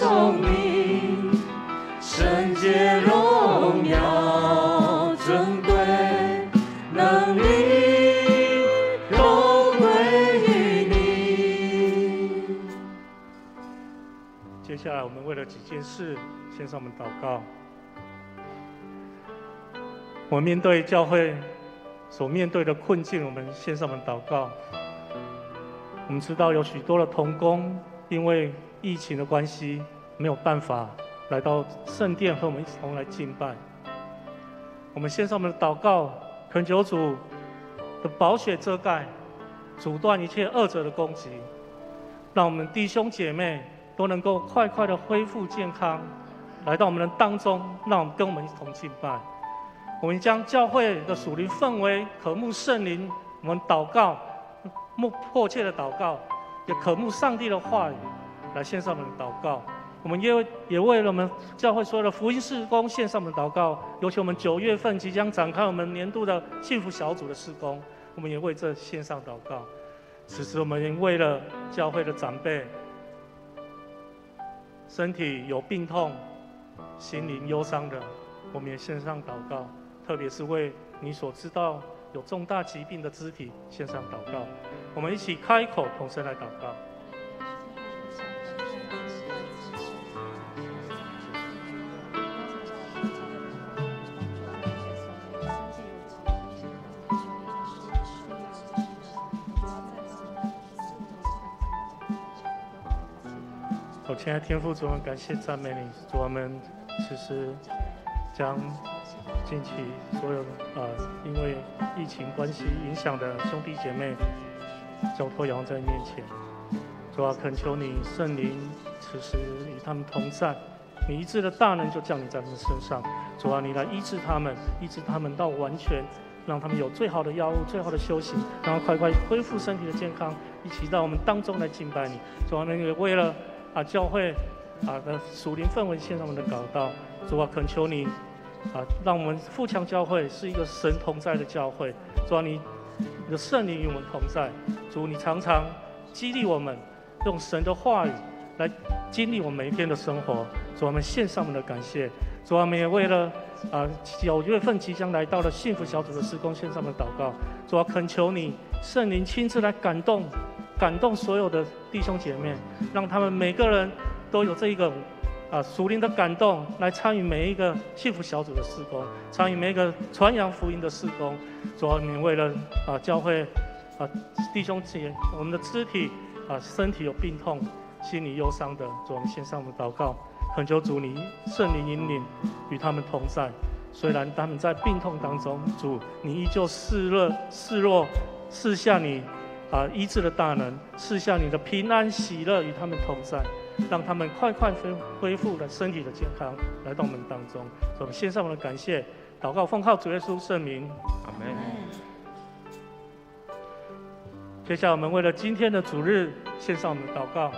生命，圣洁荣耀尊贵能力都归于你。接下来我们为了几件事献上我们祷告。我们面对教会所面对的困境，我们献上我们祷告。我们知道有许多的同工因为疫情的关系，没有办法来到圣殿和我们一同来敬拜。我们献上我们的祷告，恳求主的宝血遮盖，阻断一切恶者的攻击，让我们弟兄姐妹都能够快快的恢复健康，来到我们的当中，让我们跟我们一同敬拜。我们将教会的属灵氛围、渴慕圣灵，我们祷告，迫切的祷告，也渴慕上帝的话语，来献上我们的祷告。我们也为了我们教会所有的福音事工献上我们的祷告。尤其我们9月份即将展开我们年度的幸福小组的事工，我们也为这献上祷告。此时我们也为了教会的长辈，身体有病痛、心灵忧伤的，我们也献上祷告。特别是为你所知道有重大疾病的肢体献上祷告。我们一起开口同声来祷告。亲爱的天父，主，我们感谢赞美你，主，我们此时将近期所有因为疫情关系影响的兄弟姐妹交托仰望在你面前。主啊，恳求你圣灵此时与他们同在，你医治的大能就降临在他们身上。主啊，你来医治他们，医治他们到完全，让他们有最好的药物、最好的修行，然后快快恢复身体的健康，一起到我们当中来敬拜你。主啊，我们也为了教会的属灵氛围献上我们的祷告。主啊，恳求你让我们富强教会是一个神同在的教会。主啊，你的圣灵与我们同在。主，你常常激励我们，用神的话语来经历我们每一天的生活。主啊，我们献上我们的感谢。主啊，我们也为了9月份即将来到的幸福小组的事工献上我们的祷告。主啊，恳求你圣灵亲自来感动所有的弟兄姐妹，让他们每个人都有这一个属灵的感动，来参与每一个幸福小组的事工，参与每一个传扬福音的事工。主啊，你为了教会弟兄姐我们的肢体身体有病痛、心里忧伤的，主，我们献上我们祷告，恳求主你圣灵引领，与他们同在。虽然他们在病痛当中，主你依旧示弱，赐下你医治的大能，赐下你的平安喜乐与他们同在，让他们快快恢复了身体的健康，来到我们当中。所以我们献上我们的感谢，祷告奉靠主耶稣圣名，阿们。接下来我们为了今天的主日献上我们的祷告，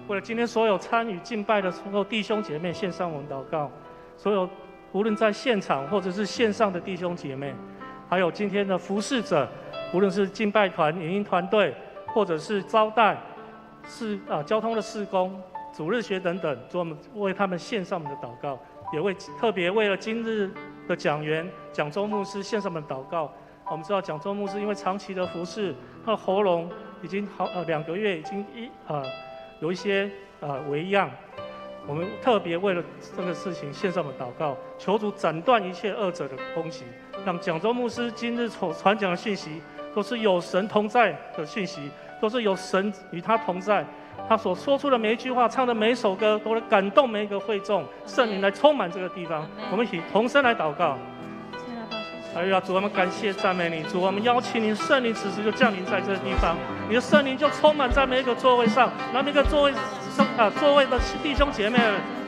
为了今天所有参与敬拜的所有弟兄姐妹献上我们祷告，所有无论在现场或者是线上的弟兄姐妹，还有今天的服侍者，无论是敬拜团、影音团队，或者是招待、交通的事工、主日学等等，主，我们为他们献上我们的祷告，也特别为了今日的讲员蒋周牧师献上我们的祷告。我们知道蒋周牧师因为长期的服侍，他的喉咙已经2个月，已经有一些微恙。我们特别为了这个事情献上我们祷告，求主斩断一切恶者的攻击，让蒋周牧师今日所传讲的讯息都是有神同在的讯息，都是有神与他同在。他所说出的每一句话、唱的每一首歌，都会感动每一个会众，圣灵来充满这个地方。我们一起同声来祷告。哎呀，主，我们感谢赞美你，主，我们邀请你圣灵此时就降临在这个地方，你的圣灵就充满在每一个座位上，让每个座位的弟兄姐妹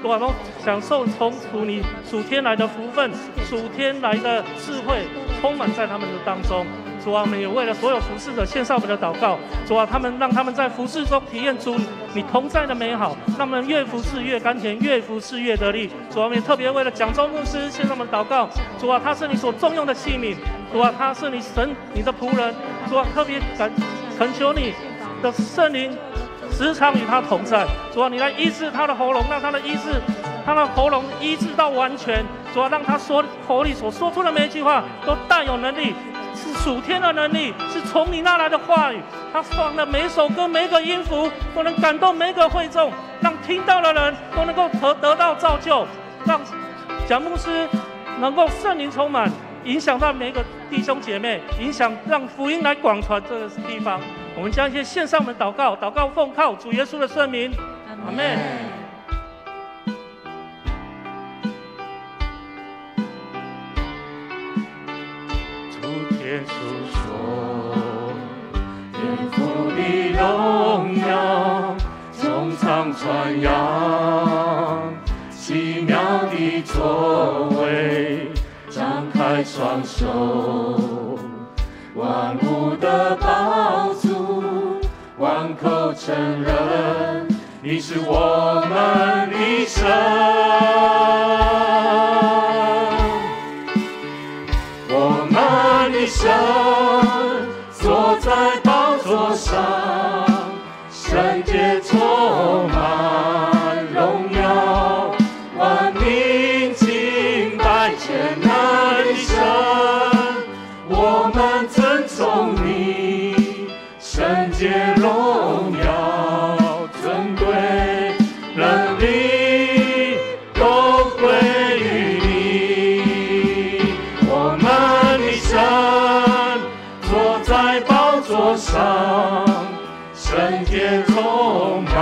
都能享受从你属天来的福分、属天来的智慧，充满在他们的当中。主啊，我们也为了所有服侍者献上我们的祷告。主啊，让他们在服侍中体验主你同在的美好，让他们越服侍越甘甜，越服侍越得力。主啊，我们也特别为了蒋周牧师献上我们的祷告。主啊，他是你所重用的器皿。主啊，他是你的仆人。主啊，特别恳求你的圣灵时常与他同在。主啊，你来医治他的喉咙，让他的喉咙医治到完全。主啊，让他口里所说出的每一句话都带有能力，是属天的能力，是从你那来的话语。他放的每一首歌、每一个音符都能感动每一个会众，让听到的人都能够得到造就，让蒋牧师能够圣灵充满，影响到每一个弟兄姐妹，让福音来广传这个地方。我们将一些线上的祷告奉靠主耶稣的圣名，阿们。主天述说，天父的荣耀，穹苍传扬，奇妙的作为，张开双手，万物的宝足，万口承认你是我们的神，我们的神坐在宝座上，圣洁充满荣耀，万民敬拜全能的神，我们尊崇你，圣洁荣耀尊贵能力都归于你，我们的神坐在宝座上，圣洁充满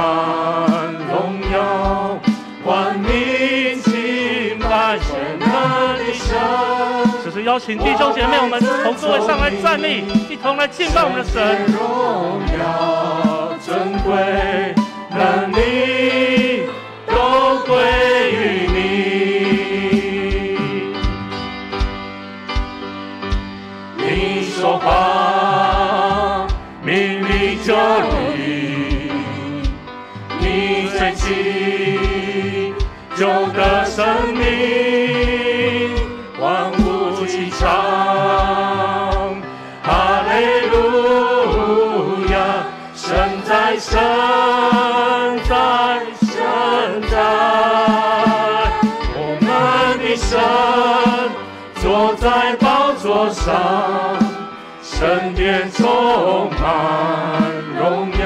荣耀，万民敬拜全能的神。只是邀请弟兄姐妹，我们从座位上来站立，一同来敬拜我们的神。荣耀尊贵能力都归于你，你说话命令就立，你吹气就得生命，万物齐唱哈利路亚，神在神在神在，我们的神坐在宝座上，圣殿充满荣耀，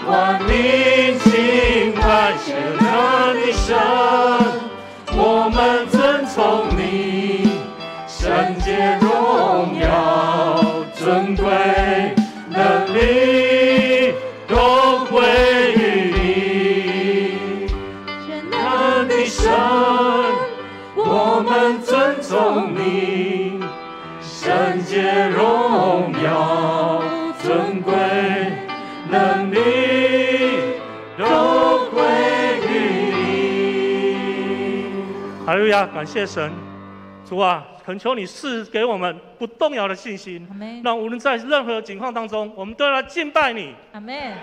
万民敬拜全能的神，我们尊崇你，圣洁荣耀尊贵能力都归于你，全能的神，我们尊崇你，圣洁荣耀尊贵能力都归于你。哈利路亚，感谢神。主啊，恳求你赐给我们不动摇的信心，让无论在任何境况当中，我们都要来敬拜你。阿们。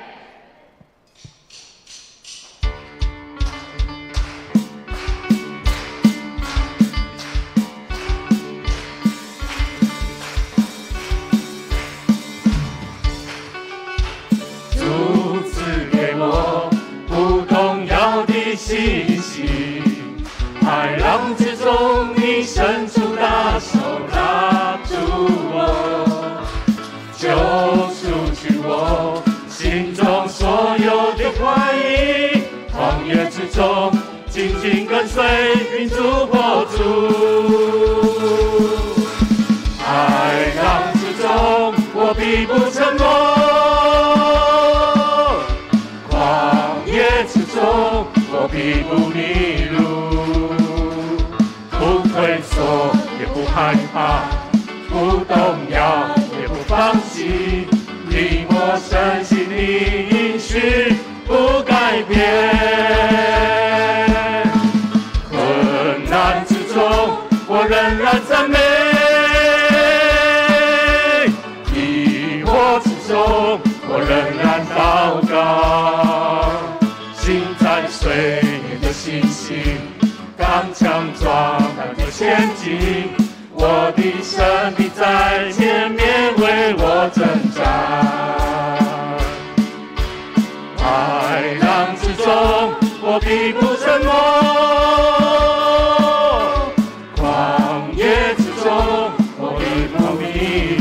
主赐给我不动摇的信心，海浪之中你伸出大手拉住我，救赎去我心中所有的怀疑，旷野之中紧紧跟随云柱火柱，海浪之中我必不沉默，旷野之中我必不迷路，不退缩也不害怕，不动摇也不放弃，你我深信的应许不改变，困难之中我仍然赞美，疑惑之中我仍然祷告，心在水的信心刚强壮胆的前进，我的生命在前面为我征战，必不沉默。旷野之中，我必不迷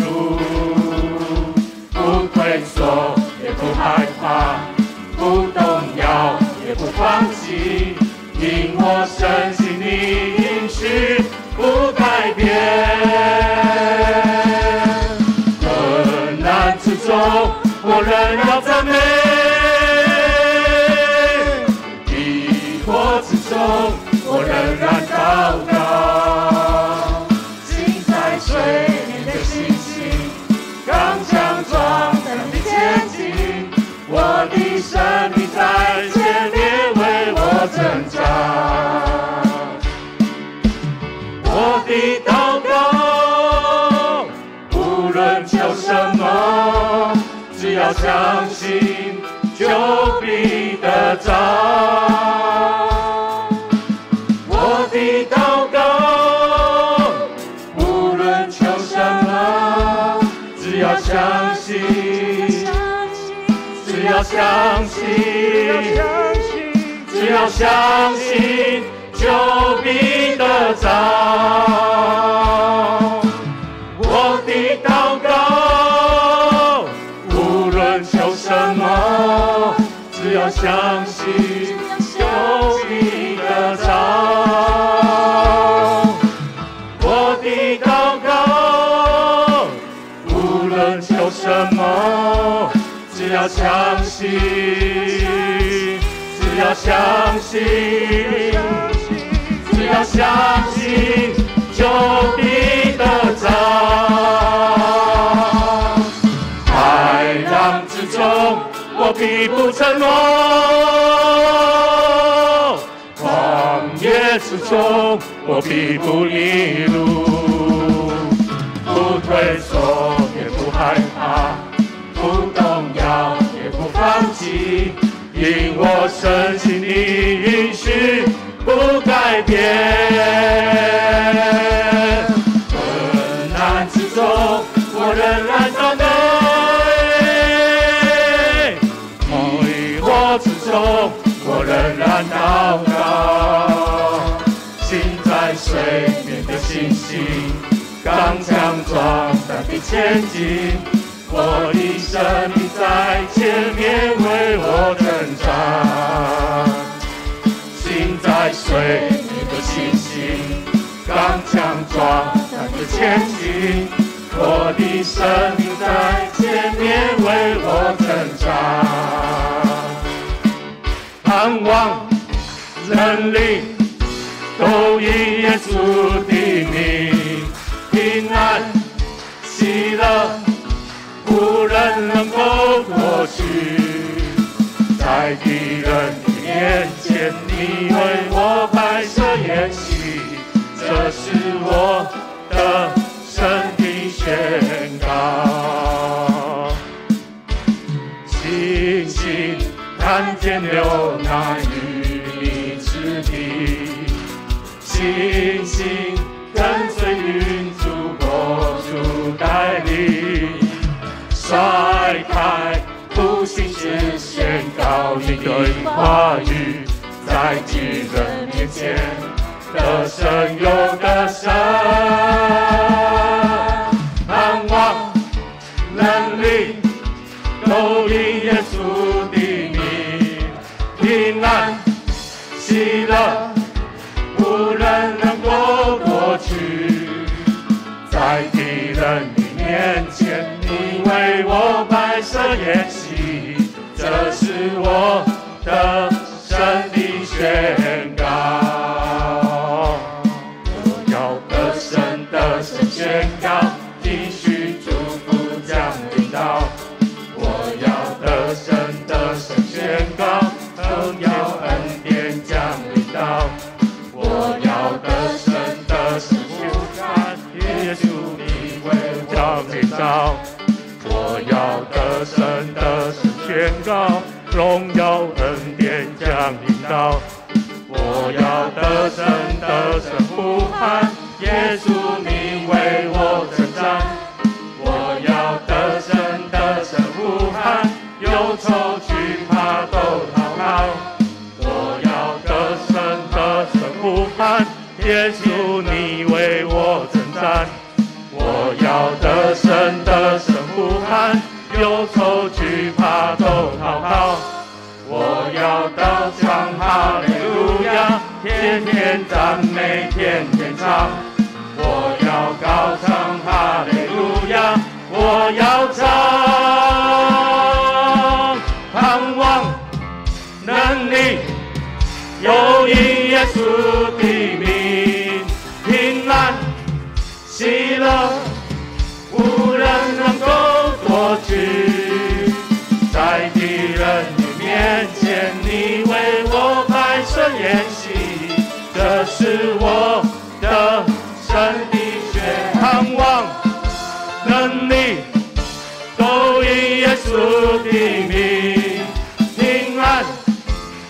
路，不退缩，也不害怕，不动摇，也不放弃，因我深信你应许不改变。困难之中，我仍要赞美；逼迫之中，我仍然祷告。心在水面的信心，刚强壮胆地前进。我的生命在前面为我挣扎。我的祷告，无论求什么，只要相信，就必得着。我的祷告，无论求什么，只要相信，只要相信，只要相信，就必得着。我的祷告，无论求什么，只要相信，就必得着。我的祷告，无论求什么，只要相信，只要相信，只要相信，就必得着。海浪之中，我必不沉默；旷野之中，我必不迷路。不退缩，也不害怕，不动摇，也不放弃，因我深信你应许不改变。困难之中，我仍然赞美；逼迫之中，我仍然祷告。心在水面的信心，刚强壮胆地前进。我的生命在前面为我挣扎。心在水面的信心，刚强壮胆地前进。我的生命在前面为我挣扎。盼望能力都以耶稣的名，平安喜乐无人能够夺去。在敌人的面前，你为我摆设筵席，这是我的神的宣告。星星看见流奶与你之地，星星跟随云柱国主带领，甩开不信实宣告你的话语，在敌人面前得胜又得胜。盼望能力都以耶稣的名，平安喜乐无人能够夺取。在敌人的面前，你为我摆设筵席，这是我的神的宣告。我要得胜的神宣告，应许祝福降临到。我要得胜的神宣告，荣耀恩典降临到。我要得胜的神宣告，耶稣你为我降临到。我要得胜的神宣告，荣耀恩典降临到。我要得胜的神呼喊，耶稣你为我征战。我要得胜的神呼喊，忧愁惧怕都逃跑。我要喊，耶稣你为我征战。我要得胜得胜呼喊，忧愁惧怕都逃跑。我要高唱哈利路亚，天天赞美天天唱。我要高唱哈利路亚，我要唱，盼望能力有因耶稣的名，平安喜乐无人能够夺去，在敌人的面前你为我摆设筵席，这是我的神的血，盼望能力都因耶稣的名，平安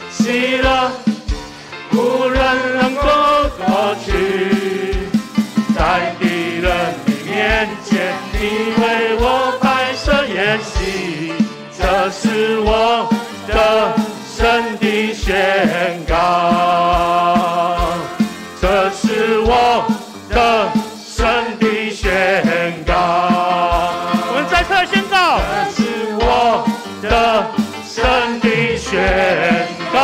喜乐无人能够夺去，在敌人的面前你为我摆设筵席，这是我的神的宣告，这是我的神的宣告。我们再次宣告，这是我的神的宣告。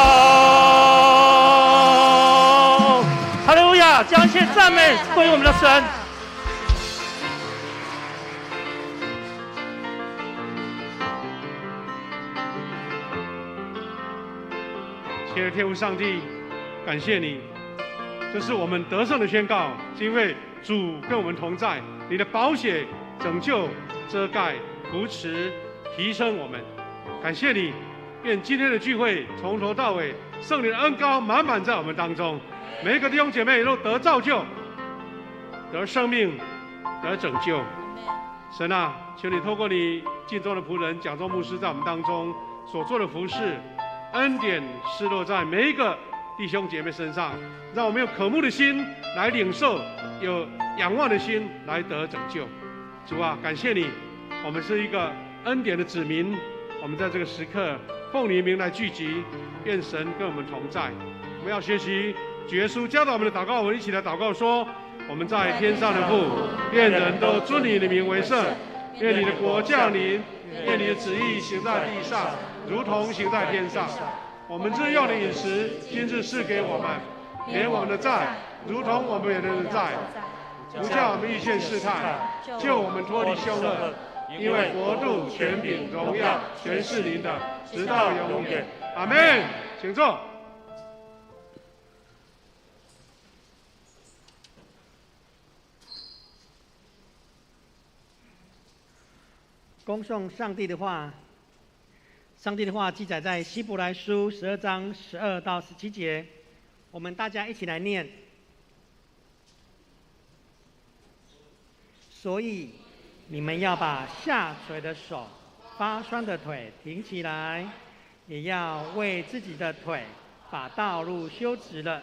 哈利路亚！将一切赞美归我们的神。亲爱的天父上帝，感谢你，这是我们得胜的宣告，是因为主跟我们同在，你的宝血拯救、遮盖、扶持、提升我们。感谢你，愿今天的聚会从头到尾，圣灵的恩膏满满在我们当中，每一个弟兄姐妹都得造就、得生命、得拯救。神啊，求你透过你敬重的仆人讲宗牧师在我们当中所做的服事，恩典施落在每一个弟兄姐妹身上，让我们有渴慕的心来领受，有仰望的心来得拯救。主啊，感谢你，我们是一个恩典的子民，我们在这个时刻奉你名来聚集，愿神跟我们同在。我们要学习主耶稣教导我们的祷告，我们一起来祷告说：我们在天上的父，愿人都尊你的名为圣，愿你的国降临，愿你的旨意行在地上，如同行在天上。我们日用的饮食，今日赐给我们，免我们的债，如同我们免人的债，不叫我们遇见试探，救我们脱离凶恶。因为国度、权柄、荣耀，全是您的，直到永远。阿们。请坐。恭颂上帝的话。上帝的话记载在希伯来书12章12到17节，我们大家一起来念。所以你们要把下垂的手、发酸的腿挺起来，也要为自己的腿把道路修直了，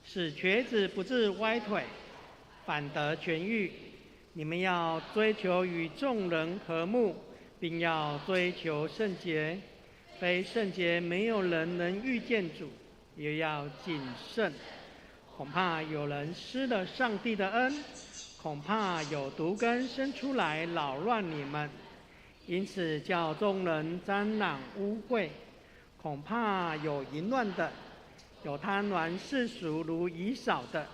使瘸子不致歪腿，反得痊愈。你们要追求与众人和睦，并要追求圣洁。非圣洁，没有人能遇见主，也要谨慎。恐怕有人失了上帝的恩，恐怕有毒根生出来扰乱你们，因此叫众人沾染污秽。恐怕有淫乱的，有贪婪世俗如以扫的，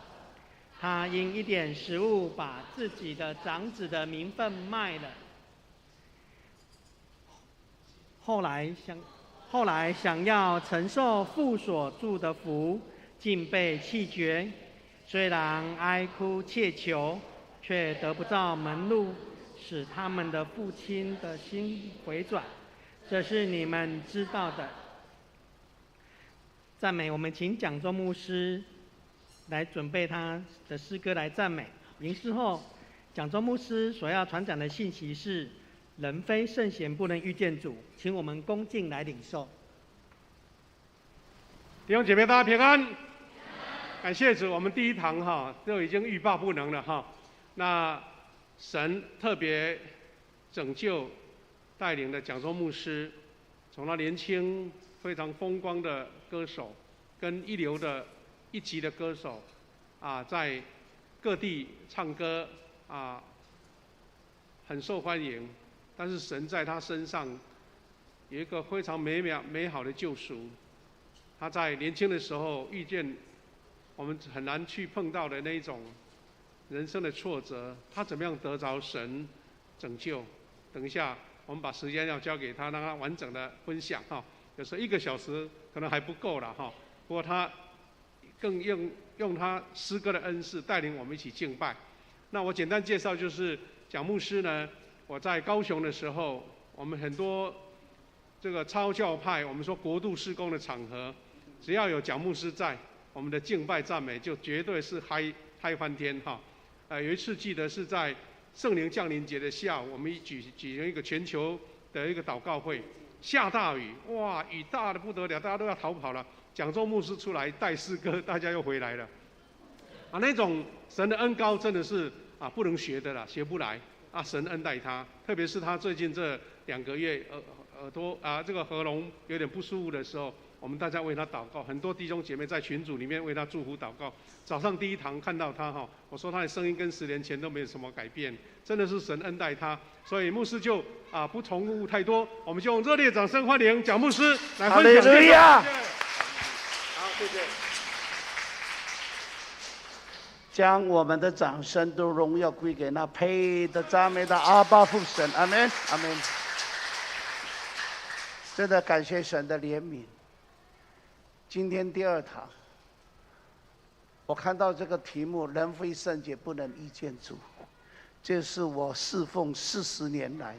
他因一点食物把自己的长子的名分卖了。后来想要承受父所祝的福，竟被弃绝。虽然哀哭切求，却得不到门路，使他们的父亲的心回转。这是你们知道的。赞美，我们请讲宗牧师来准备他的诗歌来赞美。吟诗后，讲宗牧师所要传讲的信息是：人非圣贤不能遇见主，请我们恭敬来领受。弟兄姐妹，大家平安。感谢主，我们第一堂都已经欲罢不能了那神特别拯救带领的讲宗牧师，从他年轻非常风光的歌手，跟一级的歌手，在各地唱歌很受欢迎。但是神在他身上有一个非常美好的救赎。他在年轻的时候遇见我们很难去碰到的那一种人生的挫折，他怎么样得着神拯救？等一下我们把时间要交给他，让他完整的分享哈。有时候1个小时可能还不够了哈。不过他更用他诗歌的恩赐带领我们一起敬拜。那我简单介绍，就是蒋牧师呢，我在高雄的时候，我们很多这个超教派，我们说国度事工的场合，只要有蒋牧师在，我们的敬拜赞美就绝对是嗨翻天哈。有一次记得是在圣灵降临节的下午，我们举行一个全球的一个祷告会，下大雨，哇，雨大的不得了，大家都要逃跑了。蒋仲牧师出来带诗歌，大家又回来了。那种神的恩膏真的是不能学的啦，学不来神恩待他，特别是他最近这2个月耳朵这个喉咙有点不舒服的时候，我们大家为他祷告，很多弟兄姐妹在群组里面为他祝福祷告。早上第一堂看到他我说他的声音跟10年前都没有什么改变，真的是神恩待他。所以牧师就不重复太多，我们就用热烈掌声欢迎蒋牧师来分享。哈利路亚！好，谢谢。将我们的掌声都荣耀归给那配的赞美的阿爸父神，阿门，阿门。真的感谢神的怜悯。今天第2堂，我看到这个题目“人非圣洁，不能遇见主”，这是我侍奉40年来，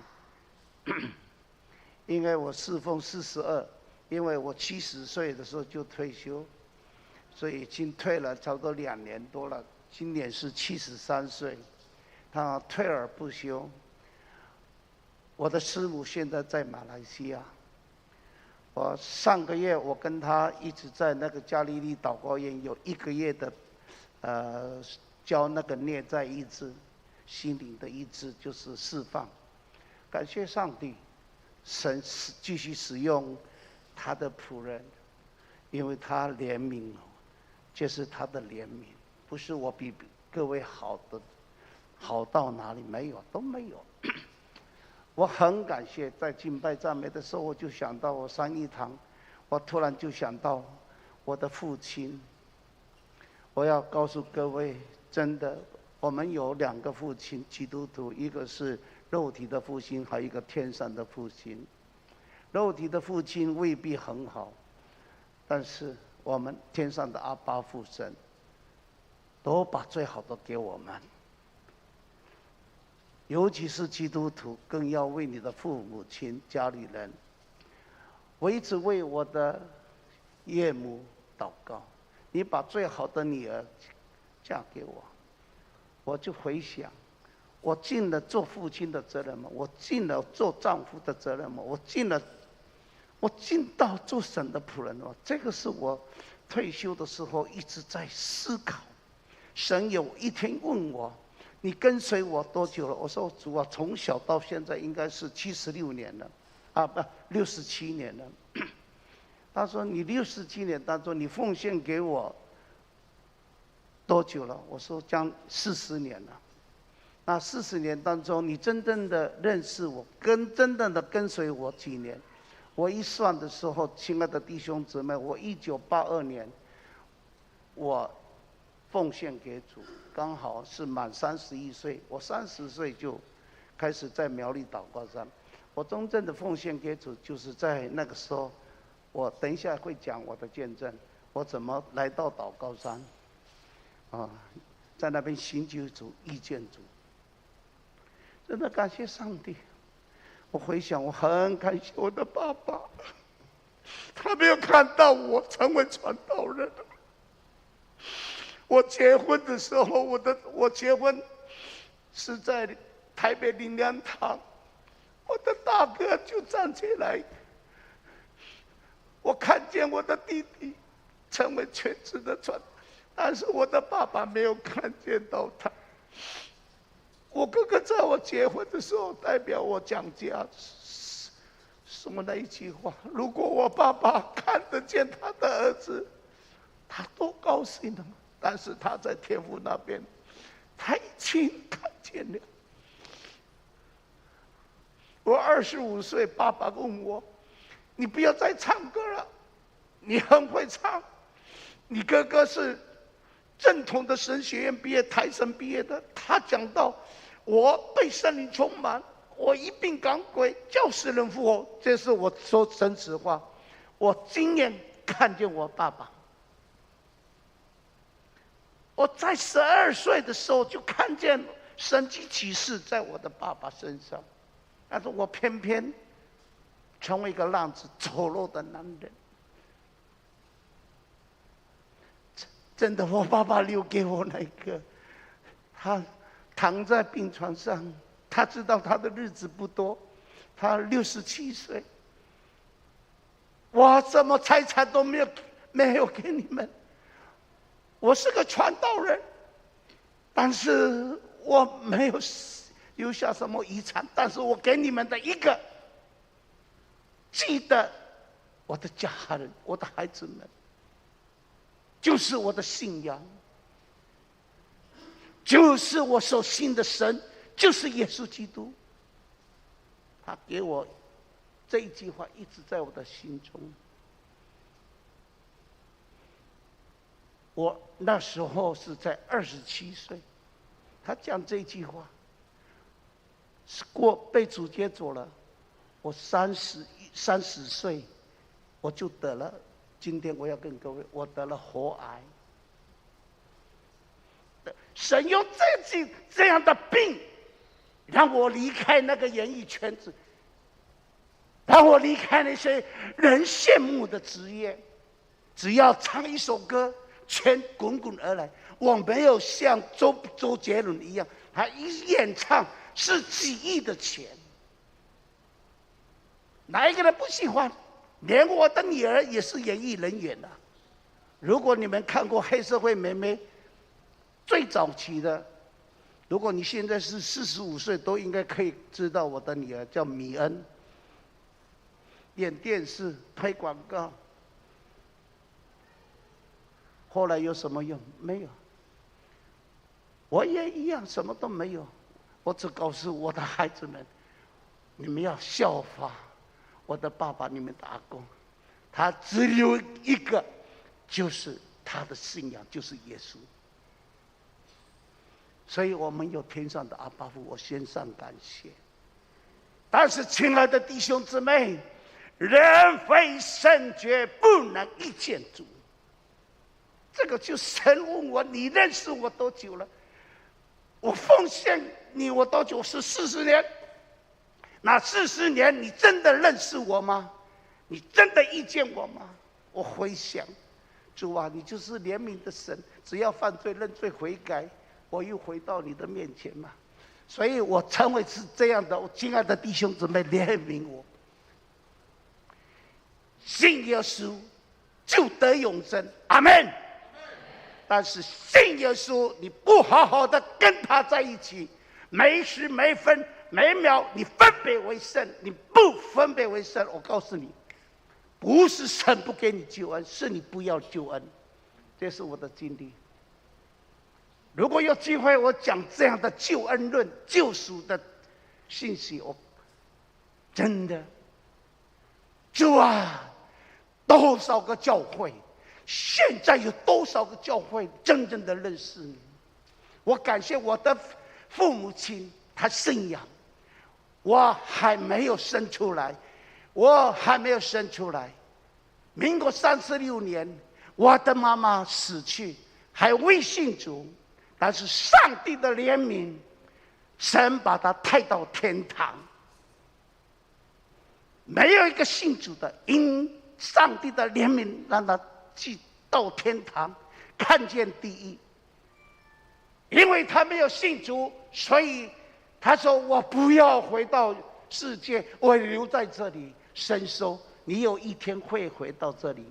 因为我侍奉42，因为我70岁的时候就退休，所以已经退了差不多2年多了。今年是73岁，他退而不休。我的师母现在在马来西亚。我上个月我跟他一直在那个加利利祷告院有1个月的，教那个内在医治、心灵的医治，就是释放。感谢上帝，神继续使用他的仆人，因为他怜悯我，这是他的怜悯。不是我比各位好到哪里，没有，都没有。我很感谢，在敬拜赞美的时候，我就想到我上一堂，我突然就想到我的父亲。我要告诉各位，真的，我们有2个父亲，基督徒，一个是肉体的父亲，还有一个天上的父亲。肉体的父亲未必很好，但是我们天上的阿爸父神都把最好的给我们，尤其是基督徒，更要为你的父母亲、家里人。我一直为我的岳母祷告，你把最好的女儿嫁给我。我就回想，我尽了做父亲的责任吗？我尽了做丈夫的责任吗？我尽到做神的仆人吗？这个是我退休的时候一直在思考。神有一天问我，你跟随我多久了？我说主啊，从小到现在应该是76年了，67年了。他说你67年当中，你奉献给我多久了？我说将40年了。那40年当中，你真正的认识我，真正的跟随我几年？我一算的时候，亲爱的弟兄姊妹，我1982年，我奉献给主，刚好是满31岁。我30岁就开始在苗栗祷告山。我真正的奉献给主，就是在那个时候。我等一下会讲我的见证，我怎么来到祷告山，在那边寻求主、遇见主。真的感谢上帝。我回想，我很感谢我的爸爸，他没有看到我成为传道人。我结婚的时候，我结婚是在台北灵粮堂，我的大哥就站起来，我看见我的弟弟成为全职的传道，但是我的爸爸没有看见到他。我哥哥在我结婚的时候代表我讲家，说那一句话：如果我爸爸看得见他的儿子，他多高兴啊！但是他在天父那边，他已经看见了。我25岁，爸爸问我：“你不要再唱歌了，你很会唱。你哥哥是正统的神学院毕业，台神毕业的。他讲到我被圣灵充满，我一并赶鬼，叫死人复活。这是我说真实话，我亲眼看见我爸爸。我在12岁的时候就看见神迹奇事在我的爸爸身上。”但是我偏偏成为一个浪子丑陋的男人。真的，我爸爸留给我那个，他躺在病床上，他知道他的日子不多，他67岁。我什么财产都没有给你们，我是个传道人，但是我没有留下什么遗产，但是我给你们的一个，记得我的家人，我的孩子们，就是我的信仰，就是我所信的神，就是耶稣基督。他给我这一句话，一直在我的心中。我那时候是在27岁，他讲这句话。被主接走了，我30岁，我就得了。今天我要跟各位，我得了喉癌。神用这样的病，让我离开那个演艺圈子，让我离开那些人羡慕的职业。只要唱一首歌，钱滚滚而来。我没有像周杰伦一样，他一演唱是几亿的钱，哪一个人不喜欢？连我的女儿也是演艺人员啊。如果你们看过黑社会妹妹最早期的，如果你现在是45岁，都应该可以知道我的女儿叫米恩，演电视拍广告。后来有什么用？没有。我也一样，什么都没有。我只告诉我的孩子们，你们要效法我的爸爸，你们的阿公，他只有一个，就是他的信仰，就是耶稣。所以我们有天上的阿爸父，我献上感谢。但是，亲爱的弟兄姊妹，人非圣洁，不能一见主。这个就神问我，你认识我多久了？我奉献你我多久？是40年。那40年，你真的认识我吗？你真的遇见我吗？我回想，主啊，你就是怜悯的神，只要犯罪认罪悔改，我又回到你的面前嘛。所以我成为是这样的，亲爱的弟兄姊妹，怜悯我。信耶稣就得永生，阿们。但是信耶稣，你不好好的跟他在一起，每时每分每秒你分别为圣，你不分别为圣，我告诉你，不是神不给你救恩，是你不要救恩。这是我的经历。如果有机会，我讲这样的救恩论、救赎的信息，我真的，主啊，多少个教会？现在有多少个教会真正的认识你？我感谢我的父母亲，他信仰，我还没有生出来，民国36年，我的妈妈死去，还未信主，但是上帝的怜悯，神把他带到天堂。没有一个信主的，因上帝的怜悯让他去到天堂，看见地狱。因为他没有信主，所以他说：“我不要回到世界，我留在这里。”神说：“你有一天会回到这里。”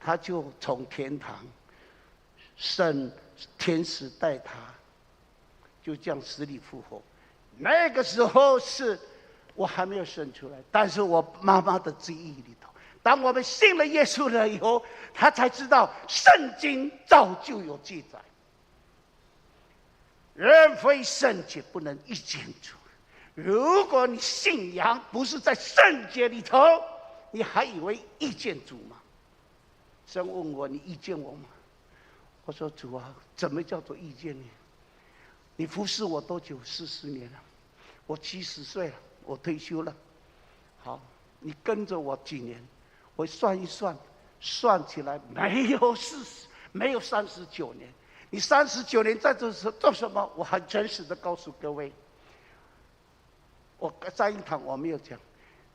他就从天堂，圣天使带他，就这样死里复活。那个时候是我还没有生出来，但是我妈妈的记忆里头，当我们信了耶稣了以后，他才知道圣经早就有记载，人非圣洁不能遇见主。如果你信仰不是在圣洁里头，你还以为遇见主吗？神问我：“你遇见我吗？”我说：“主啊，怎么叫做遇见你？你服侍我多久？40年了，我70岁了，我退休了。好，你跟着我几年？我算一算，算起来没有39年。你39年在这时做什么？我很诚实的告诉各位，我在一堂我没有讲，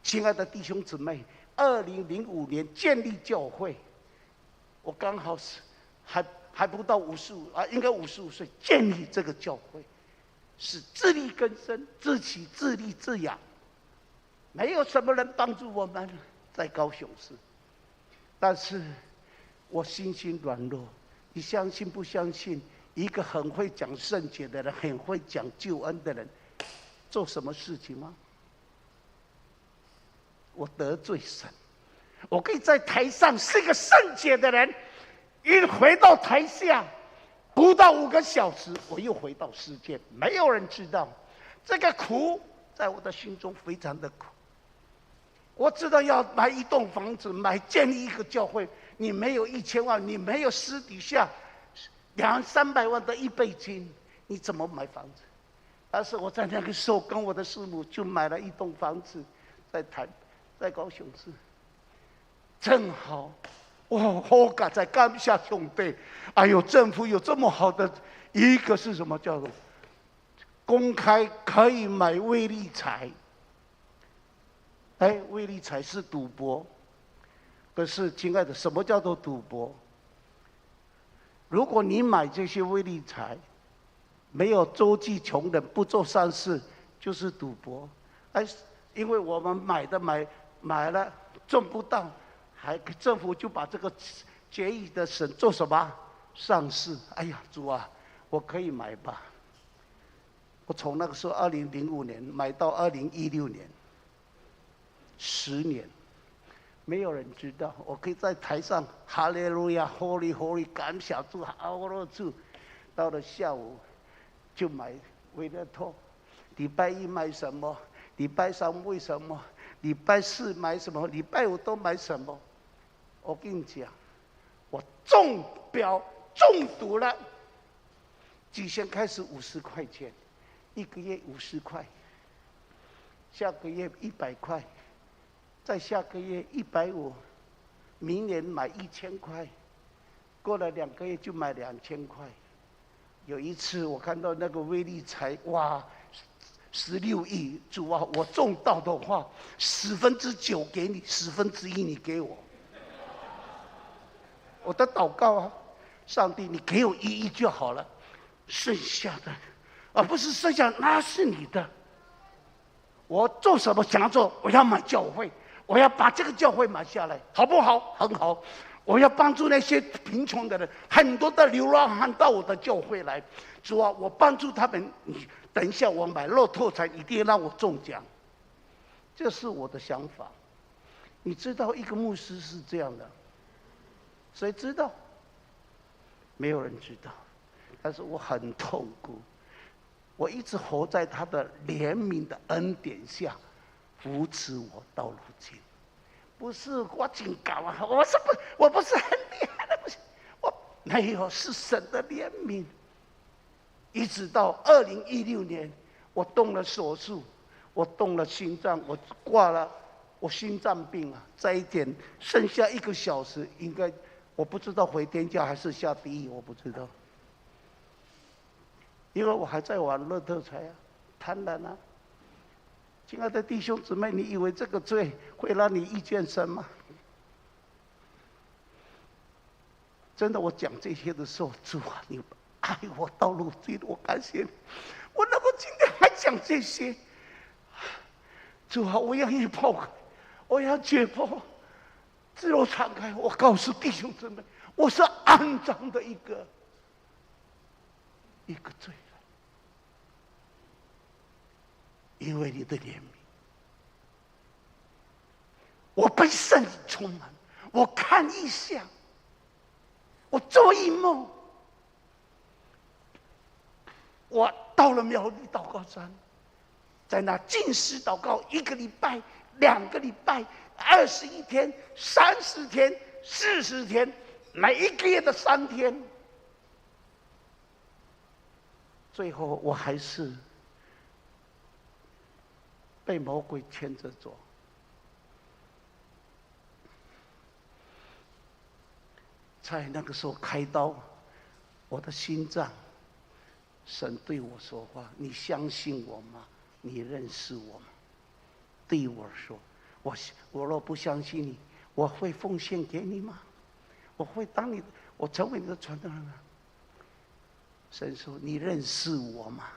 亲爱的弟兄姊妹，2005年建立教会，我刚好是还不到55啊，应该55岁建立这个教会，是自力更生，自起自立自养，没有什么人帮助我们，在高雄市。但是我心软弱，你相信不相信？一个很会讲圣洁的人，很会讲救恩的人，做什么事情吗？我得罪神，我可以在台上是一个圣洁的人，一回到台下，不到5个小时，我又回到世界，没有人知道。这个苦在我的心中非常的苦。我知道要买一栋房子，建立一个教会，你没有1000万，你没有私底下200-300万的预备金，你怎么买房子？但是我在那个时候跟我的师母就买了一栋房子，在高雄市，正好，我感在感谢兄弟，哎呦，政府有这么好的一个是什么叫做公开可以买威力彩。威力彩是赌博，可是亲爱的，什么叫做赌博？如果你买这些威力彩，没有周济穷人，不做善事，就是赌博。因为我们买了中不到，政府就把这个决议的审做什么上市？哎呀，主啊，我可以买吧？我从那个时候2005年买到2016年。10年，没有人知道。我可以在台上哈利路亚 ，Holy Holy， 感谢主，阿罗主。到了下午就买维乐透，礼拜1买什么？礼拜3为什么？礼拜4买什么？礼拜5都买什么？我跟你讲，我中毒了。之前开始50块钱，1个月50块，下个月100块。再下个月150，明年买1000块，过了2个月就买2000块。有一次我看到那个威力彩，哇，16亿，主啊，我中到的话，9%给你，1/10你给我。我的祷告啊，上帝，你给我1亿就好了，剩下的，而不是剩下那是你的。我做什么想做？我要买教会。我要把这个教会买下来，好不好？很好。我要帮助那些贫穷的人，很多的流浪汉到我的教会来。主啊，我帮助他们。你等一下，我买乐透彩，一定让我中奖。这是我的想法。你知道，一个牧师是这样的，谁知道？没有人知道。但是我很痛苦，我一直活在他的怜悯的恩典下。扶持我到如今，不是我警告啊！我不是很厉害的，不是我没有，是神的怜悯。一直到2016年，我动了手术，我动了心脏，我挂了，我心脏病啊，再一点剩下1个小时，应该我不知道回天家还是下地狱，我不知道，因为我还在玩乐透彩啊，贪婪啊。亲爱的弟兄姊妹，你以为这个罪会让你遇见神吗？真的，我讲这些的时候，主啊，你爱我到如今，我感谢你。我能够今天还讲这些，主啊，我要一抛开，我要解剖，自由敞开。我告诉弟兄姊妹，我是肮脏的一个罪人。因为你的怜悯，我被圣灵充满，我看异象，我做异梦。我到了苗栗祷告山，在那禁食祷告1个礼拜、2个礼拜、21天、30天、40天，每1个月的3天。最后我还是被魔鬼牵着走。在那个时候开刀，我的心脏，神对我说话：“你相信我吗？你认识我吗？”对我说：“我若不相信你，我会奉献给你吗？我会我成为你的传道人吗？”神说：“你认识我吗？”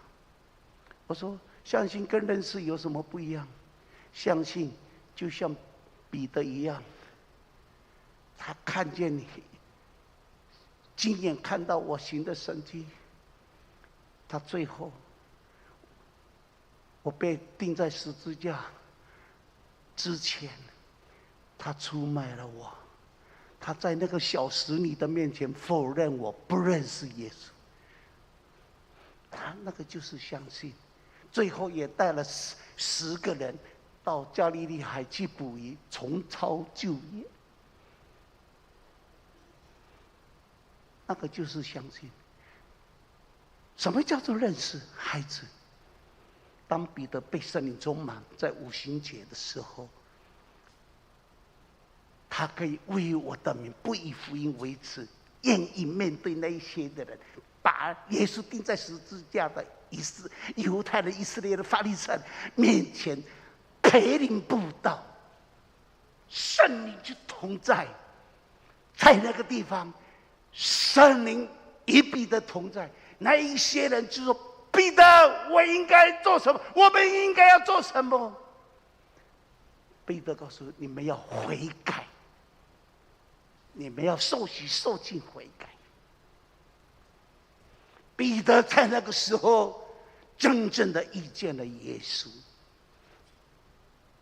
我说：“相信跟认识有什么不一样？相信就像彼得一样，他看见你，亲眼看到我行的神迹。他最后，我被钉在十字架之前，他出卖了我。他在那个小使女的面前否认我不认识耶稣。他那个就是相信。最后也带了10个人到加利利海去捕鱼，重操旧业。那个就是相信。什么叫做认识？孩子，当彼得被圣灵充满，在五旬节的时候，他可以为我的名不以福音为耻，愿意面对那一些的人，把耶稣钉在十字架的犹太人、以色列的法利赛人面前培灵布道，圣灵就同在，在那个地方，圣灵与彼得同在。那一些人就说：“彼得，我应该做什么？我们应该要做什么？”彼得告诉你们要悔改，你们要受洗受尽悔改。彼得在那个时候真正的遇见了耶稣，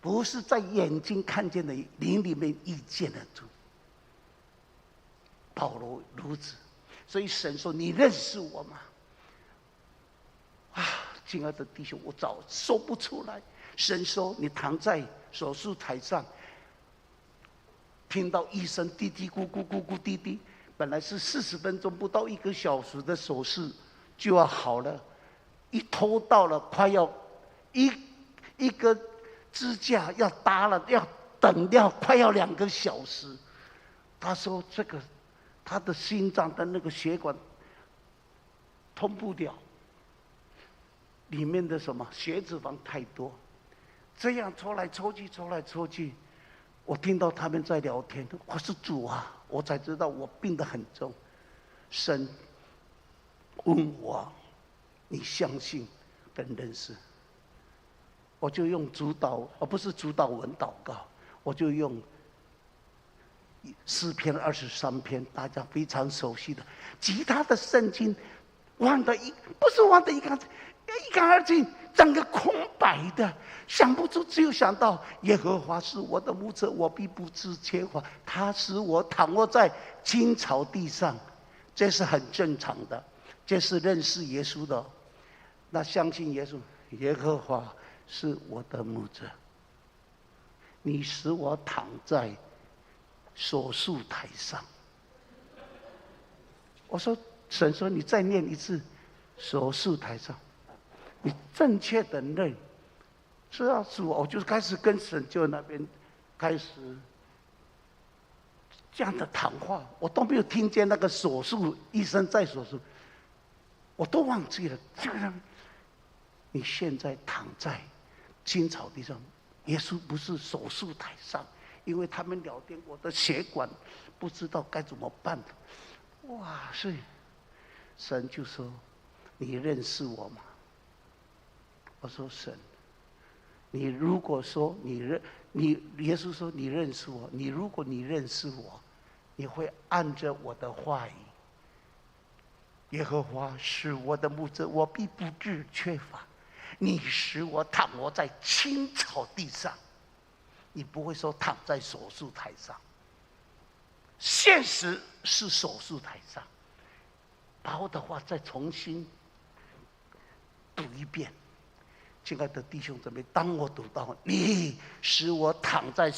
不是在眼睛看见的，灵里面遇见了主。保罗如此。所以神说：“你认识我吗？”啊，亲爱的弟兄，我早说不出来。神说：“你躺在手术台上，听到医生嘀嘀咕咕咕咕嘀嘀，本来是40分钟不到1个小时的手术就要好了，一拖到了快要一个支架要搭了，要等掉快要2个小时。”他说：“这个。”他的心脏的那个血管通不了，里面的什么血脂肪太多，这样抽来抽去，抽来抽去，我听到他们在聊天。我说：“主啊，我才知道我病得很重。”神问我：“你相信跟认识？”我就用主导，而不是主导文祷告，我就用诗篇23篇，大家非常熟悉的。其他的圣经不是忘得一干二净，整个空白的，想不出，只有想到耶和华是我的牧者，我必不致缺乏。他使我躺卧在青草地上，这是很正常的，这是认识耶稣的。那相信耶稣，耶和华是我的牧者，你使我躺在手术台上。我说：“神说你再念一次，手术台上。”你正确的认，是啊，主，我就开始跟神就那边开始这样的谈话，我都没有听见那个手术医生在手术，我都忘记了。这个人，你现在躺在青草地上，耶稣不是手术台上。因为他们聊天，我的血管不知道该怎么办。哇，所以神就说：“你认识我吗？”我说：“神，你如果说耶稣说你认识我，如果你认识我，你会按着我的话语。耶和华是我的牧者，我必不致缺乏。你使我躺卧在青草地上。”你不会说躺在手术台上。现实是手术台上。把我的话再重新读一遍。亲爱的弟兄姊妹，当我读到你使我躺在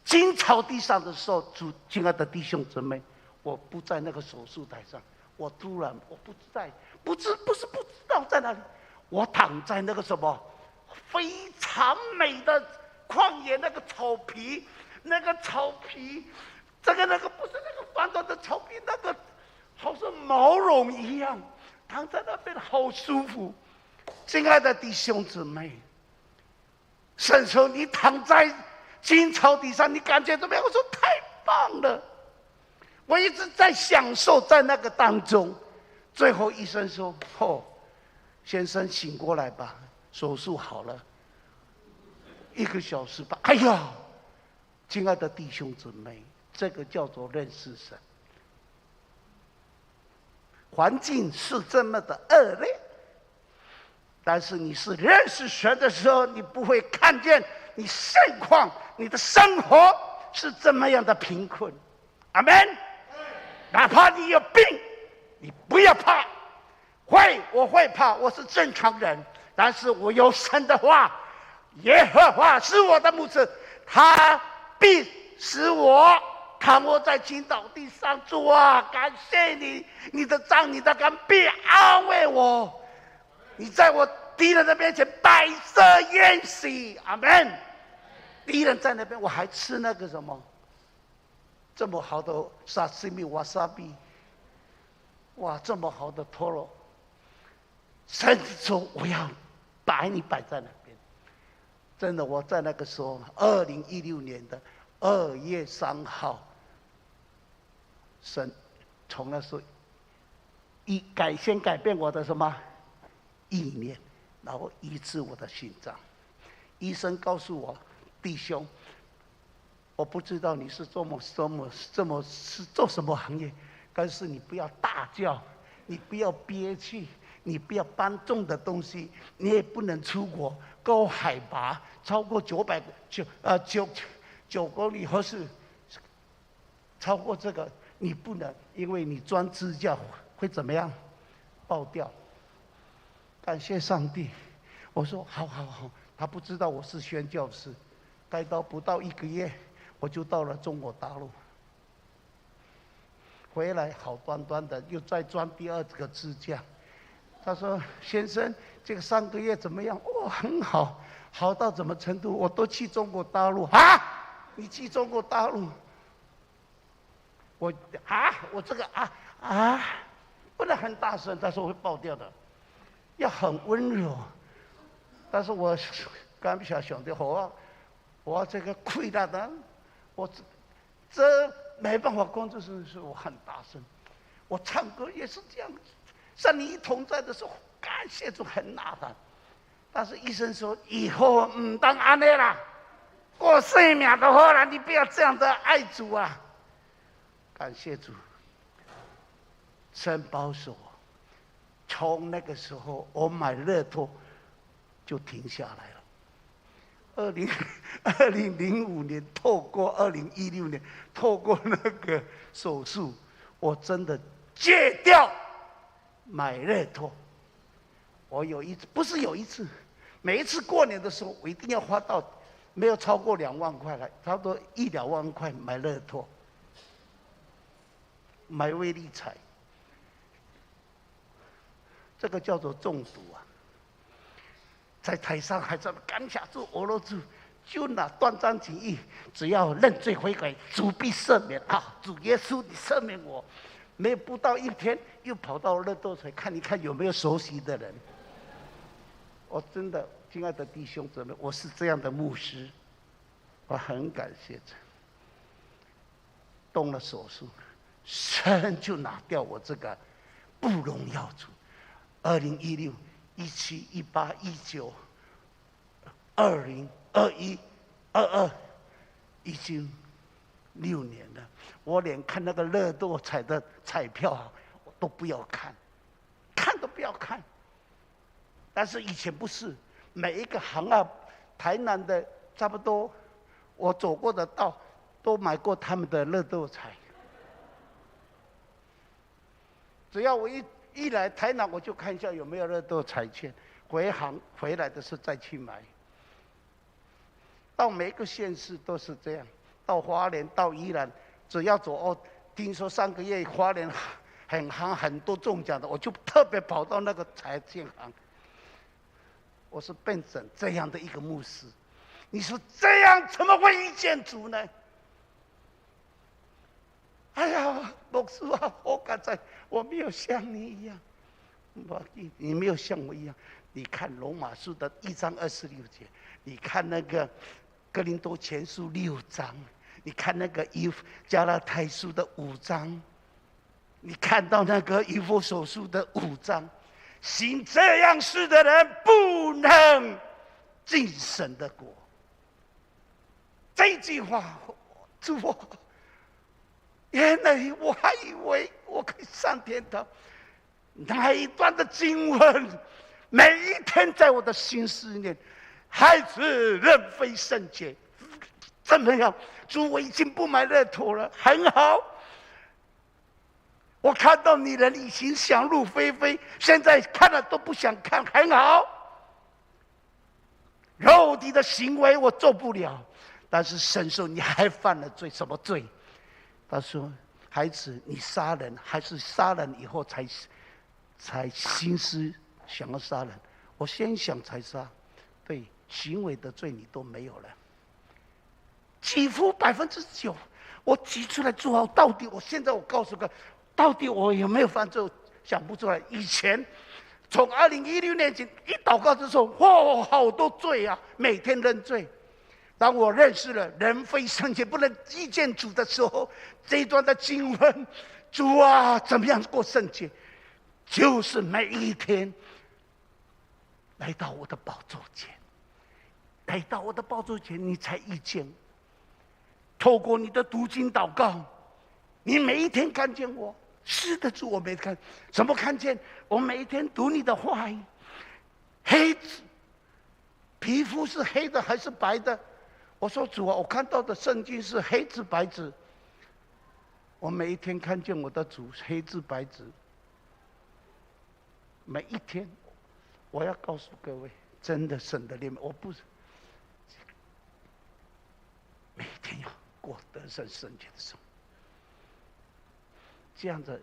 金草地上的时候，亲爱的弟兄姊妹，我不在那个手术台上，我突然我不是不知道在哪里，我躺在那个什么非常美的旷野，那个草皮，这个那个不是那个繁短的草皮，那个好像毛绒一样，躺在那边好舒服。亲爱的弟兄姊妹，神说你躺在金草地上，你感觉怎么样？我说太棒了，我一直在享受在那个当中。最后医生说：“先生醒过来吧，手术好了，1个小时吧。”哎呀，亲爱的弟兄姊妹，这个叫做认识神。环境是这么的恶劣，但是你是认识神的时候，你不会看见你现况，你的生活是这么样的贫困。阿们。哪怕你有病，你不要怕。我会怕，我是正常人，但是我有神的话，耶和华是我的牧者，他必使我躺卧在青草地上。主啊，感谢你，你的杖你的竿必安慰我，你在我敌人的面前摆设筵席。阿们。敌人在那边，我还吃那个什么这么好的沙西米瓦萨比，哇，这么好的托罗，神说我要把你摆在那边。真的，我在那个时候，2016年的2月3号，神从那时候先改变我的什么意念，然后医治我的心脏。医生告诉我，弟兄，我不知道你是做什么行业，但是你不要大叫，你不要憋气，你不要搬重的东西，你也不能出国，高海拔超过9公里，或是超过这个，你不能，因为你装支架会怎么样？爆掉。感谢上帝，我说好。他不知道我是宣教师，待到不到1个月，我就到了中国大陆。回来好端端的，又再装第2个支架。他说：“先生，这个3个月怎么样？”哦，很好，好到什么程度？我都去中国大陆啊！你去中国大陆？我这个不能很大声，他说会爆掉的，要很温柔。但是我刚不想的我这个亏大的，我这没办法工作是我很大声，我唱歌也是这样。像你一同在的时候，感谢主很呐喊。但是医生说以后当安尼啦，过生命就好了，你不要这样的爱主啊！感谢主，神保守我。从那个时候，我买乐透就停下来了。2005年透过2016年透过那个手术，我真的戒掉买乐透。我不是有一次，每一次过年的时候，我一定要花到没有超过2万块来，差不多1-2万块买乐透，买威力彩，这个叫做中毒啊！在台上还在赶下住、俄罗斯，就拿断章取义，只要认罪悔改，主必赦免啊！主耶稣，你赦免我！没有不到1天，又跑到乐透彩看一看有没有熟悉的人。我真的，亲爱的弟兄姊妹，我是这样的牧师，我很感谢神。动了手术，神就拿掉我这个不荣耀主。2016、17、18、19、20、21、22，已经6年了。我连看那个乐透彩的彩票我都不要看，看都不要看。但是以前不是，每一个行啊，台南的差不多我走过的道都买过他们的乐透彩。只要我一来台南，我就看一下有没有乐透彩券，回来的时候再去买。到每个县市都是这样，到花莲、到宜兰，只要走听说3个月花莲很行，很多中奖的，我就特别跑到那个彩券行。我是变成这样的一个牧师，你说这样怎么会遇见主呢？哎呀，牧师啊，我刚才我没有像你一样，你没有像我一样。你看罗马书的1章26节，你看那个哥林多前书6章，你看那个加拉太书的5章，你看到那个以弗所书的5章，行这样事的人不能进神的国。这句话，主啊，原来我还以为我可以上天堂。那一段的经文，每一天在我的心思里面，孩子人非圣洁，怎么样？主，我已经不买乐透了，很好。我看到你的理性想入非非，现在看了都不想看，很好。肉体的行为我做不了，但是神说你还犯了罪，什么罪？他说：“孩子，你杀人还是杀人以后才心思想要杀人？我先想才杀，对行为的罪你都没有了，几乎9%。我提出来做好，到底我现在我告诉个，到底我有没有犯罪？想不出来。以前从2016年前一祷告之后，哇，好多罪啊，每天认罪。当我认识了人非圣洁不能遇见主的时候，这一段的经文，主啊，怎么样过圣洁？就是每一天来到我的宝座前，来到我的宝座前，你才遇见我。透过你的读经祷告，你每一天看见我。是的，主，我没看，怎么看见？我每一天读你的话语，黑子，皮肤是黑的还是白的？我说主啊，我看到的圣经是黑字白字。我每一天看见我的主黑字白字。每一天，我要告诉各位，真的神的怜悯，我不是每一天要过得胜圣洁的生活。这样的，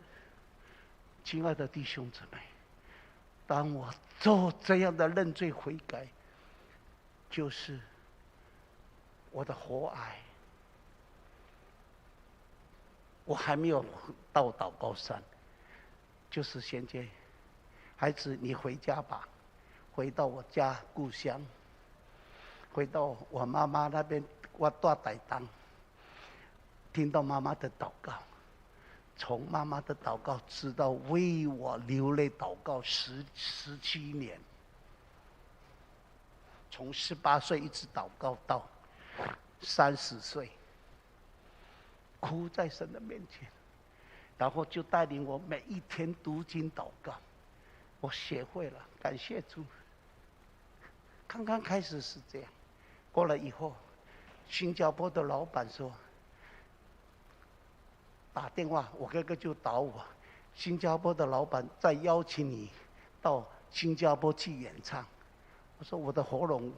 亲爱的弟兄姊妹，当我做这样的认罪悔改，就是我的活癌。我还没有到祷告山，就是先见孩子，你回家吧，回到我家故乡，回到我妈妈那边，我大台东，听到妈妈的祷告，从妈妈的祷告知道为我流泪祷告17年，从18岁一直祷告到30岁，哭在神的面前，然后就带领我每一天读经祷告。我学会了，感谢主。刚刚开始是这样，过了以后，新加坡的老板说，打电话，我哥哥就打我，新加坡的老板再邀请你到新加坡去演唱。我说我的喉咙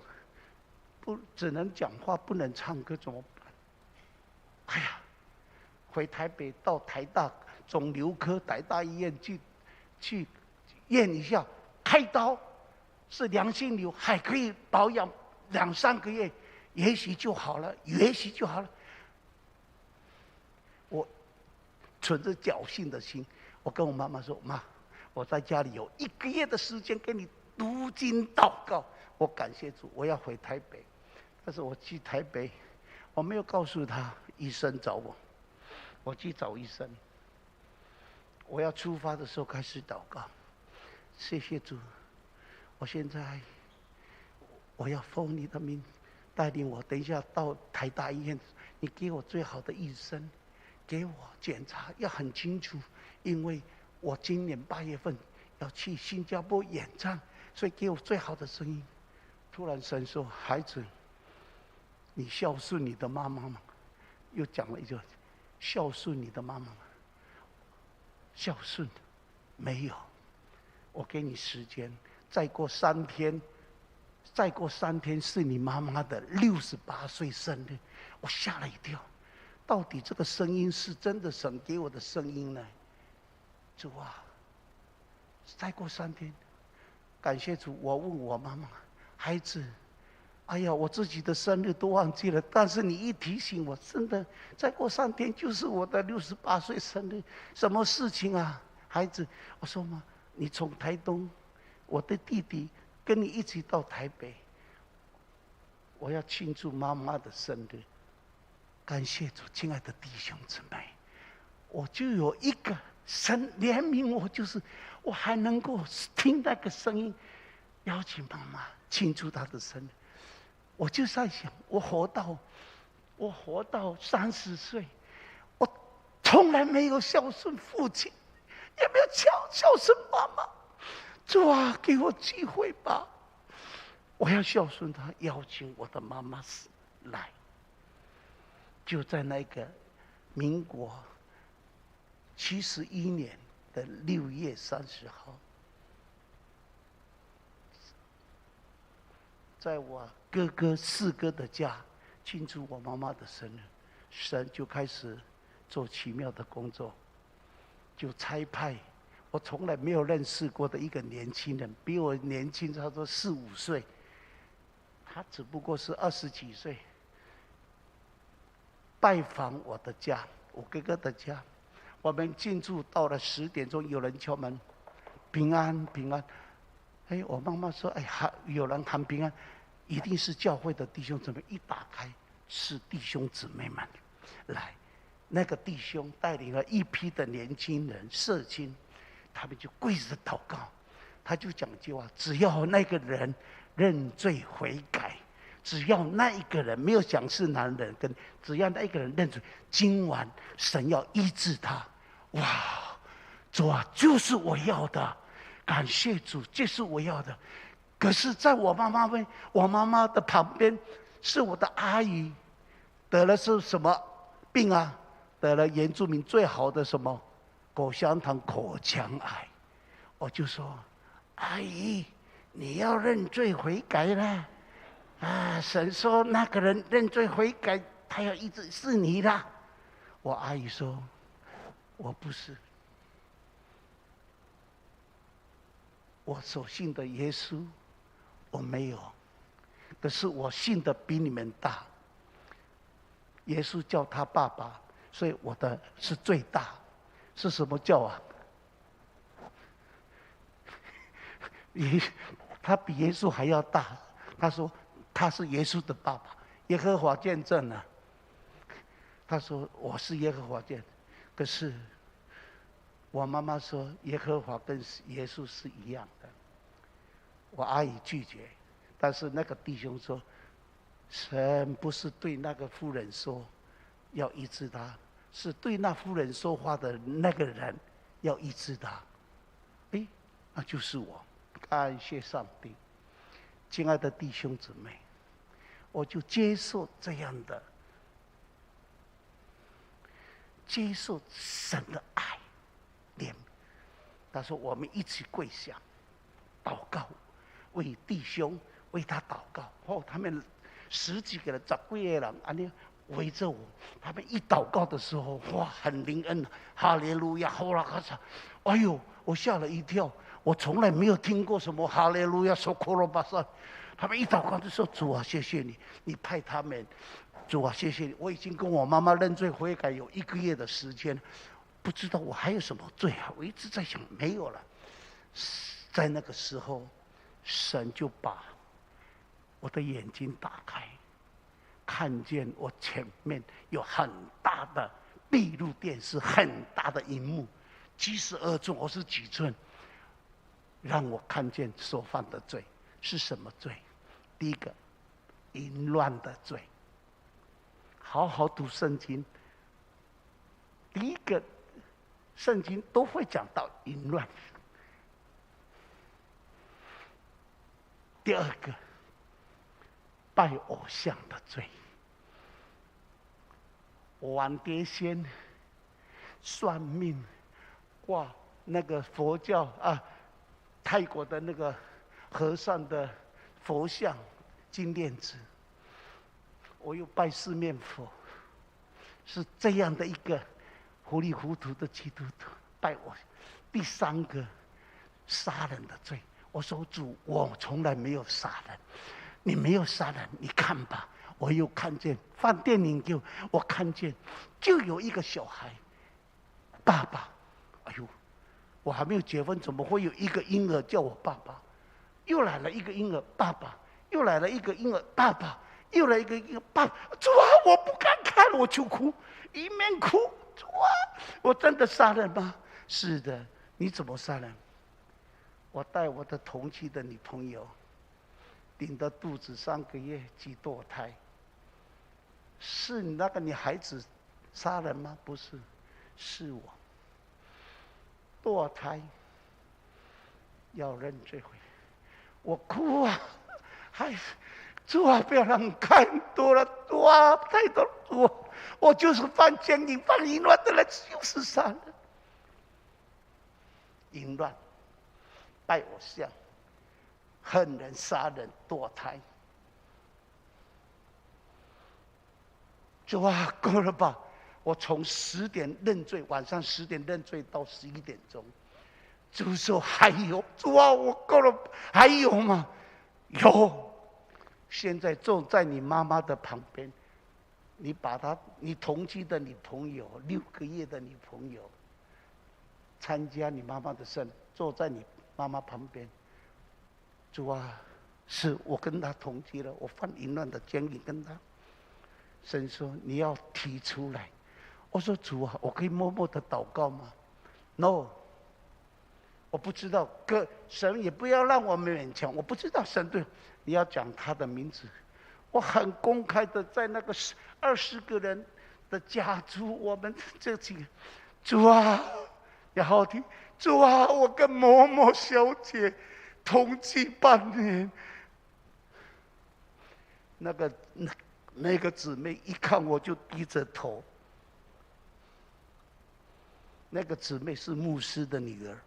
只能讲话，不能唱歌，怎么办？哎呀，回台北到台大肿瘤科台大医院去验一下，开刀是良性瘤，还可以保养2、3个月，也许就好了，也许就好了。我存着侥幸的心，我跟我妈妈说：“妈，我在家里有1个月的时间给你读经祷告。”我感谢主，我要回台北。但是我去台北，我没有告诉他医生找我，我去找医生。我要出发的时候开始祷告，谢谢主，我现在我要奉你的名带领我，等一下到台大医院，你给我最好的医生，给我检查要很清楚，因为我今年8月份要去新加坡演唱，所以给我最好的声音。突然神说：“孩子，你孝顺你的妈妈吗？又讲了一句，孝顺你的妈妈吗？孝顺，没有。我给你时间，再过3天，再过3天是你妈妈的68岁生日。我吓了一跳，到底这个声音是真的神给我的声音呢？主啊，再过3天，感谢主。我问我妈妈，孩子，哎呀，我自己的生日都忘记了，但是你一提醒我，真的再过3天就是我的68岁生日。什么事情啊，孩子？我说妈，你从台东，我的弟弟跟你一起到台北，我要庆祝妈妈的生日。感谢主，亲爱的弟兄姊妹，我就有一个神怜悯我，就是我还能够听那个声音，邀请妈妈庆祝她的生日。我就在想，我活到30岁，我从来没有孝顺父亲，也没有孝顺妈妈。主啊，给我机会吧！我要孝顺他，邀请我的妈妈来。就在那个民国71年的6月30号，在我哥哥4哥的家庆祝我妈妈的生日，神就开始做奇妙的工作，就差派我从来没有认识过的一个年轻人，比我年轻差不多4、5岁，他只不过是20几岁，拜访我的家，我哥哥的家。我们进驻到了10点钟，有人敲门，平安平安。哎，我妈妈说，哎，有人喊平安，一定是教会的弟兄姊妹。一打开，是弟兄姊妹们来。那个弟兄带领了一批的年轻人社青，他们就跪着祷告。他就讲句话：只要那个人认罪悔改，只要那一个人，没有讲是男人跟，只要那一个人认罪，今晚神要医治他。哇，主啊，就是我要的，感谢主，这是我要的。可是，在我妈妈的旁边，是我的阿姨，得了是什么病啊？得了原住民最好的什么口香糖口腔癌。我就说，阿姨，你要认罪悔改了。啊！神说那个人认罪悔改，他要医治是你啦。我阿姨说，我不是，我所信的耶稣我没有，可是我信的比你们大。耶稣叫他爸爸，所以我的是最大。是什么叫啊？他比耶稣还要大。他说他是耶稣的爸爸，耶和华见证了。他说我是耶和华见证，可是我妈妈说耶和华跟耶稣是一样的。我阿姨拒绝，但是那个弟兄说，神不是对那个妇人说要医治他，是对那妇人说话的那个人要医治他。哎，那就是我，感谢上帝。亲爱的弟兄姊妹，我就接受这样的，接受神的爱怜悯。他说我们一起跪下祷告，为弟兄为他祷告。哦，他们10几个人10几个人安尼围着我，他们一祷告的时候，哇，很灵恩，哈利路亚，呼啦哈嚓，哎呦，我吓了一跳。我从来没有听过什么哈利路亚说科罗巴萨，他们一祷告就说：“主啊，谢谢你，你派他们。主啊，谢谢你。”我已经跟我妈妈认罪悔改有1个月的时间，不知道我还有什么罪啊？我一直在想，没有了。在那个时候，神就把我的眼睛打开，看见我前面有很大的闭路电视，很大的荧幕，72寸，我是几寸？让我看见所犯的罪是什么罪？第一个，淫乱的罪。好好读圣经，第一个圣经都会讲到淫乱。第二个，拜偶像的罪。玩碟仙、算命、挂那个佛教泰国的那个和尚的佛像、金链子，我又拜四面佛，是这样的一个糊里糊涂的基督徒，拜我第3个杀人的罪。我说主，我从来没有杀人，你没有杀人，你看吧。我又看见放电影给我看见，就有一个小孩，爸爸，哎呦，我还没有结婚，怎么会有一个婴儿叫我爸爸？又来了一个婴儿，爸爸，又来了一个婴儿，爸爸，又来一个婴儿，爸爸。主啊，我不敢看，我就哭，一面哭。主啊，我真的杀人吗？是的，你怎么杀人？我带我的同期的女朋友，顶着肚子3个月挤堕胎。是你那个女孩子杀人吗？不是，是我堕胎要认罪悔。我哭啊，主啊，不要让你看多了，哇，太多了，我就是犯奸淫、犯淫乱的人，就是杀人。淫乱、拜偶像、恨人、杀人、堕胎。主啊，够了吧！我从10点认罪，晚上10点认罪到11点钟。主说还有，主啊，我够了，还有吗？有。现在坐在你妈妈的旁边，你把你同居的女朋友，6个月的女朋友，参加你妈妈的生，坐在你妈妈旁边。主啊，是我跟她同居了，我犯淫乱的奸淫跟她。神说你要提出来。我说主啊，我可以默默的祷告吗 ？No， 我不知道，神也不要让我们勉强。我不知道神对你要讲他的名字。我很公开的在那个20个人的家族，我们这几个，主啊，要好听，主啊，我跟某某小姐同居半年，那个姊妹一看我就低着头。那个姊妹是牧师的女儿。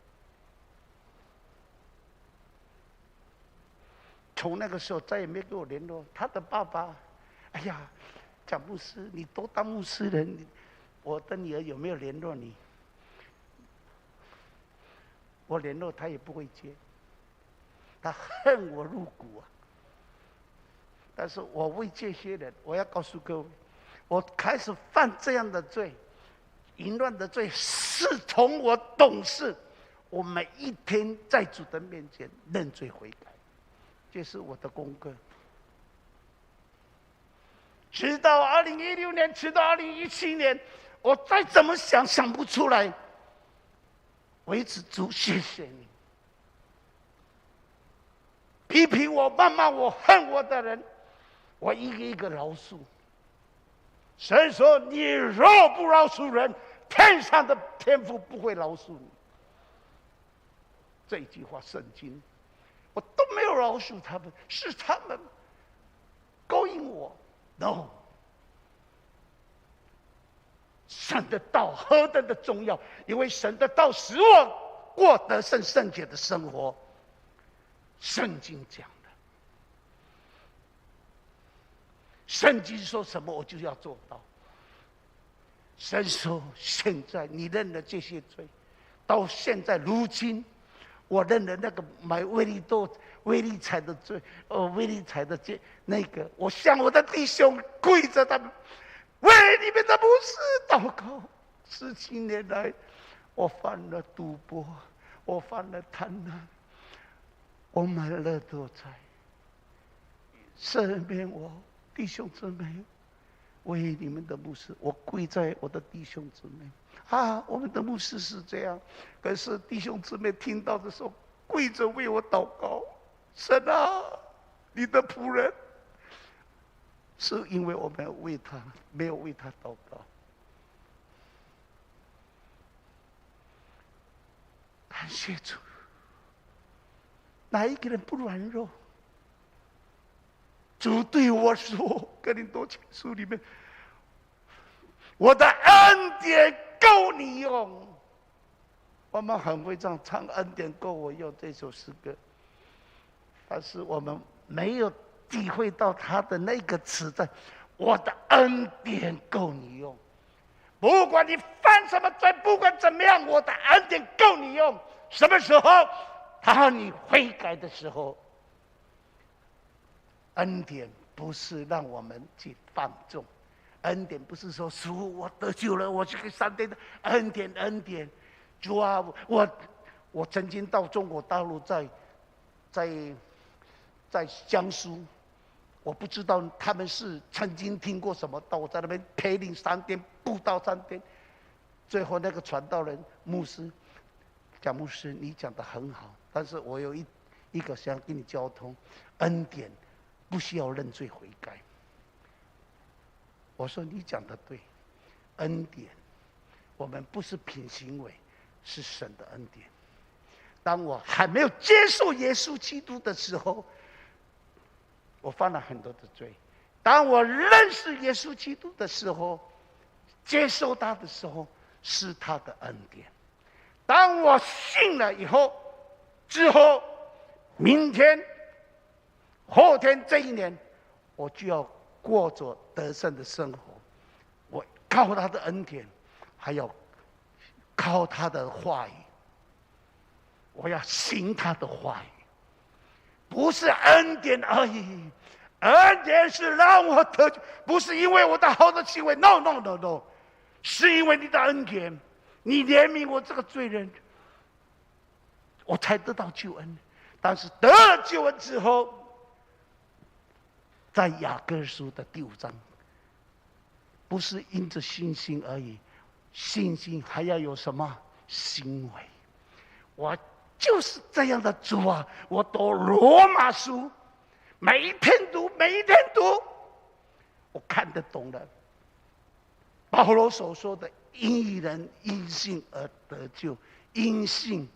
从那个时候再也没跟我联络。她的爸爸，哎呀，蒋牧师，你都当牧师了，我的女儿有没有联络你？我联络她也不会接，她恨我入骨啊。但是我为这些人，我要告诉各位，我开始犯这样的罪，淫乱的罪，是从我懂事，我每一天在主的面前认罪悔改，这是我的功课。直到2016年，直到2017年，我再怎么想不出来。为止，主，谢谢你。批评我、谩骂我、恨我的人，我一个一个饶恕。神说：“你若不饶恕人，天上的天父不会饶恕你。”这一句话，圣经我都没有饶恕他们，是他们勾引我。No， 神的道何等的重要，因为神的道使我过得圣洁的生活。圣经讲的，圣经说什么我就要做到。神说：“现在你认了这些罪，到现在如今，我认了那个买威力彩的罪，威力彩的那个，我向我的弟兄跪着，他们为你们的牧师祷告。17年来，我犯了赌博，我犯了贪婪，我买了乐透彩，赦免我弟兄姊妹。为你们的牧师，我跪在我的弟兄姊妹啊！我们的牧师是这样，可是弟兄姊妹听到的时候，跪着为我祷告。神啊，你的仆人，是因为我们没有为他祷告。感谢主，哪一个人不软弱？主对我说，《哥林多前书》里面，我的恩典够你用。我们很会唱《恩典够我用》这首诗歌，但是我们没有体会到他的那个词在，我的恩典够你用。不管你犯什么罪，不管怎么样，我的恩典够你用。什么时候？当你悔改的时候。恩典不是让我们去放纵，恩典不是说主我得救了，我去给上帝的恩典。恩典，主啊，我曾经到中国大陆，在江苏，我不知道他们是曾经听过什么道，我在那边陪领3天，布道3天，最后那个传道人牧师讲，牧师你讲得很好，但是我有一个想跟你交通，恩典不需要认罪悔改。我说你讲得对，恩典我们不是凭行为，是神的恩典。当我还没有接受耶稣基督的时候，我犯了很多的罪。当我认识耶稣基督的时候，接受他的时候，是他的恩典。当我信了以后，之后明天后天这一年，我就要过着得胜的生活。我靠他的恩典，还要靠他的话语。我要行他的话语，不是恩典而已。恩典是让我得救，不是因为我的好的行为。No， 是因为你的恩典，你怜悯我这个罪人，我才得到救恩。但是得了救恩之后，在雅各书的第5章，不是因着信心而已，信心还要有什么行为？我就是这样的主啊！我读罗马书，每一天读，我看得懂了。保罗所说的“因一人因信而得救，因信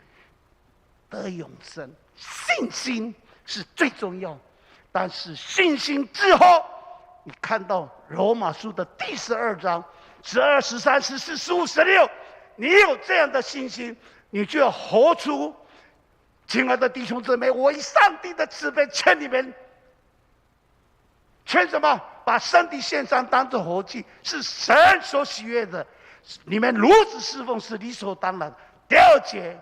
得永生”，信心是最重要。但是信心之后，你看到罗马书的第12章12、13、14、15、16，你有这样的信心，你就要活出。亲爱的弟兄姊妹，我以上帝的慈悲劝你们，劝什么？把身体献上，当作活祭，是神所喜悦的。你们如此侍奉是理所当然。第2节，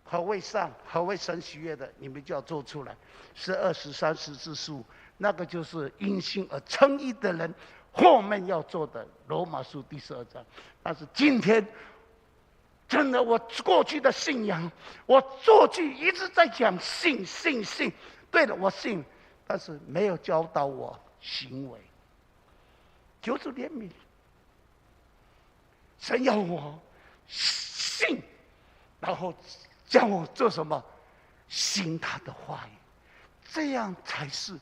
何谓善？何谓神喜悦的？你们就要做出来。12、13、14、15，那个就是因信而称义的人后面要做的。罗马书第12章。但是今天，真的，我过去的信仰，我过去一直在讲信。对了，我信，但是没有教导我行为。求主怜悯，神要我信，然后叫我做什么？行他的话语，这样才是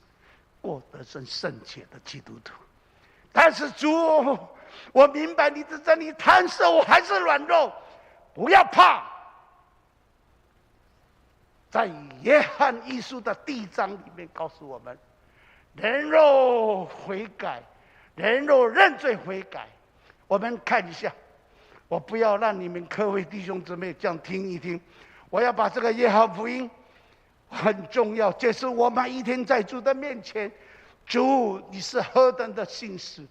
过得成圣洁的基督徒。但是主，我明白你的真理，贪色我还是软弱。不要怕，在约翰一书的第1章里面告诉我们，人若悔改，人若认罪悔改。我们看一下，我不要让你们各位弟兄姊妹这样听一听，我要把这个约翰福音很重要，这是我们一天在主的面前，主你是何等的信实。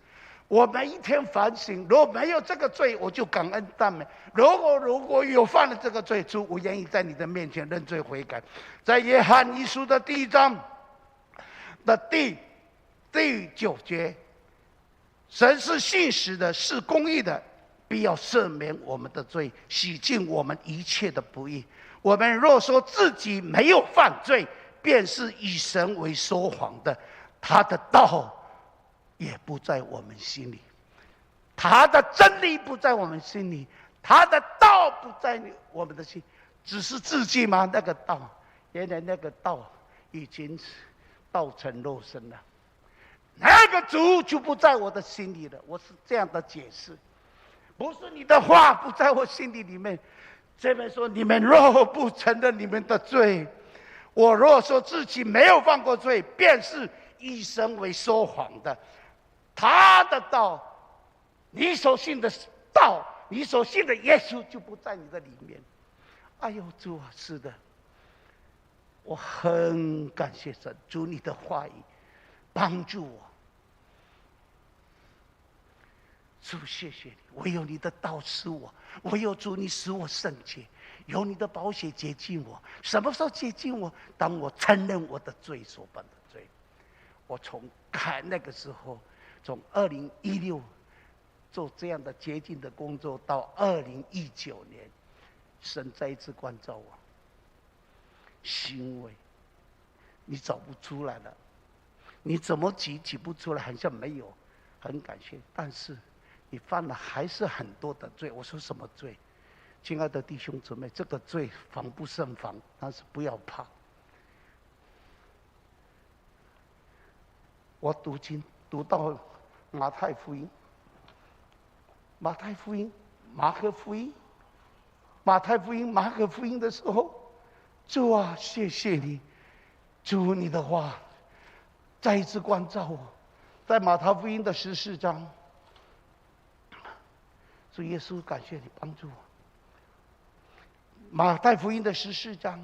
我们一天反省，如果没有这个罪，我就感恩赞美；如果有犯了这个罪，主我愿意在你的面前认罪悔改。在约翰一书的第1章的第9节，神是信实的，是公义的，必要赦免我们的罪，洗净我们一切的不义。我们若说自己没有犯罪，便是以神为说谎的，他的道也不在我们心里，他的真理不在我们心里，他的道不在我们的心，只是字句吗？那个道，原来那个道已经道成肉身了，那个主就不在我的心里了。我是这样的解释，不是你的话不在我心里面。这边说，你们若不承认你们的罪，我若说自己没有犯过罪，便是以神为说谎的。他的道你所信的道，你所信的耶稣就不在你的里面。哎呦，主啊，是的，我很感谢神，主你的话语帮助我。主，谢谢你，唯有你的道使我，唯有主你使我圣洁，有你的宝血洁净我。什么时候洁净我？当我承认我的罪所犯的罪。我从那个时候，从2016做这样的洁净的工作，到2019年，神再一次关照我，行为你找不出来了，你怎么挤不出来，好像没有，很感谢，但是你犯了还是很多的罪。我说什么罪？亲爱的弟兄姊妹，这个罪防不胜防，但是不要怕。我读经读到马太福音、马可福音、马可福音的时候，主啊，谢谢你，主你的话再一次关照我，在马太福音的14章。主耶稣，感谢你帮助我。马太福音的14章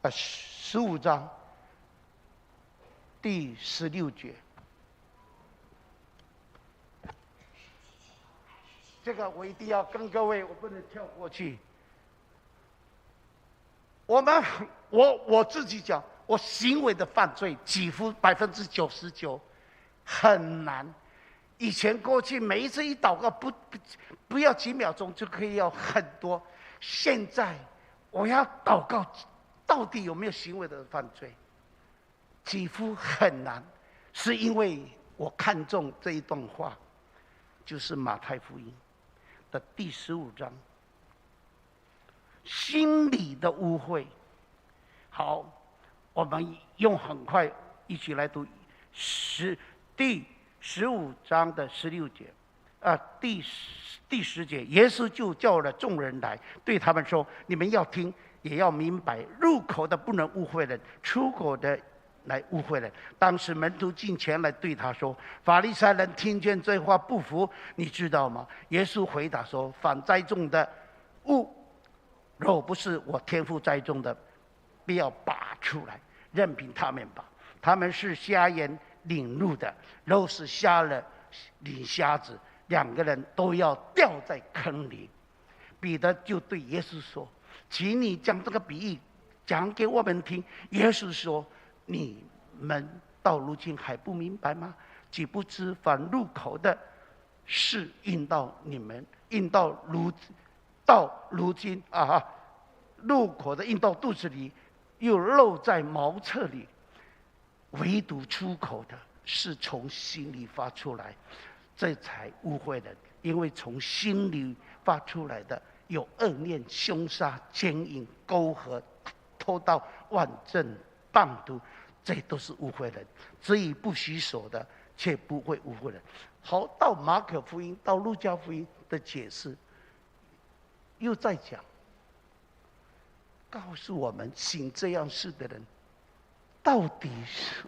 ，15章第16节，这个我一定要跟各位，我不能跳过去。我自己讲，我行为的犯罪几乎99%很难。以前过去每一次一祷告不要几秒钟就可以要很多，现在我要祷告到底有没有行为的犯罪，几乎很难，是因为我看中这一段话，就是马太福音的第15章，心里的污秽。好，我们用很快一起来读第15章的16节，第10节，耶稣就叫了众人来，对他们说：“你们要听，也要明白，入口的不能污秽人，出口的来污秽人。”当时门徒进前来对他说：“法利赛人听见这话不服，你知道吗？”耶稣回答说：“凡栽种的物，若不是我天父栽种的，必要拔出来，任凭他们吧。他们是瞎眼领路的，若是瞎了领瞎子，两个人都要掉在坑里。”彼得就对耶稣说：“请你将这个比喻讲给我们听。”耶稣说：“你们到如今还不明白吗？岂不知凡入口的事应到如今入口的应到肚子里，又漏在茅厕里，唯独出口的是从心里发出来，这才污秽人。因为从心里发出来的有恶念、凶杀、奸淫、勾合、偷盗、妄证、谤毒，这都是污秽人。至于不许守的，却不会污秽人。”好，到马可福音、到路加福音的解释，又在讲，告诉我们行这样事的人，到底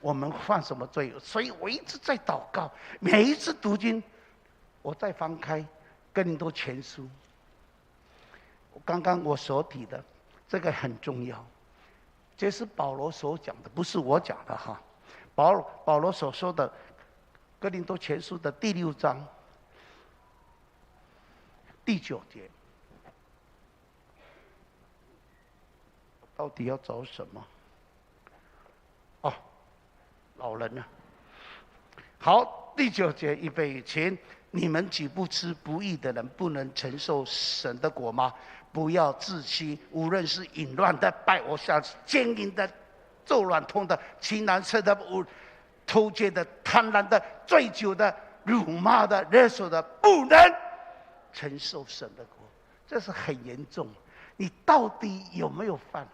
我们犯什么罪？所以我一直在祷告，每一次读经，我再翻开哥林多前书。刚刚我所提的这个很重要，这是保罗所讲的，不是我讲的哈。保罗所说的哥林多前书的第6章第9节，到底要找什么？老人呢？好，第9节，预备前，你们岂不知不义的人不能承受神的国吗？不要自欺，无论是淫乱的、拜偶像、奸淫的、咒乱通的、情难色的、偷窃的、贪婪的、醉酒的、辱骂的、勒索的，不能承受神的国。这是很严重，你到底有没有犯？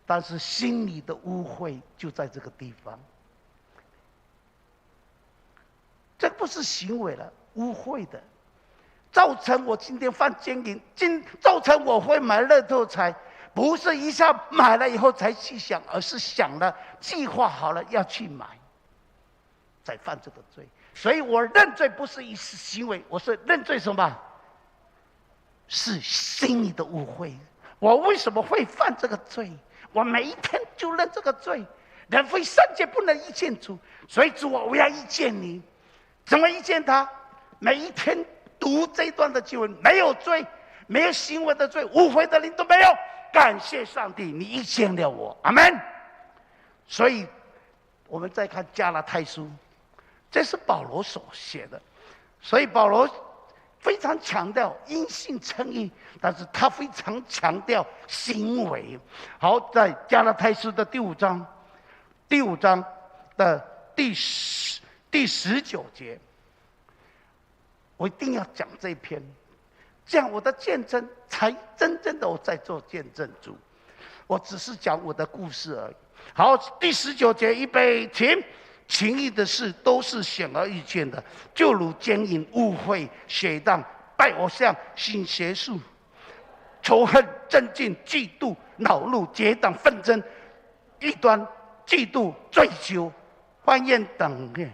但是心里的污秽就在这个地方。这不是行为了，污秽的，造成我今天犯奸淫，造成我会买乐透彩，不是一下买了以后才去想，而是想了，计划好了要去买，才犯这个罪。所以我认罪不是一时行为，我是认罪什么？是心里的误会。我为什么会犯这个罪？我每一天就认这个罪。人非圣洁不能遇见主，所以主啊，我要遇见你。怎么遇见他？每一天读这段的经文，没有罪，没有行为的罪，误会的灵都没有。感谢上帝，你遇见了我，阿们。所以，我们再看加拉太书，这是保罗所写的，所以保罗非常强调因信称义，但是他非常强调行为。好，在加拉太书的第五章的第19节，我一定要讲这一篇，这样我的见证才真正的我在做见证主。我只是讲我的故事而已。好，第19节，预备起。情义的事都是显而易见的，就如奸淫、误会、血荡、拜偶像、信邪术、仇恨、争竞、嫉妒、恼怒、结党、纷争、异端、嫉妒、追求、欢宴等面。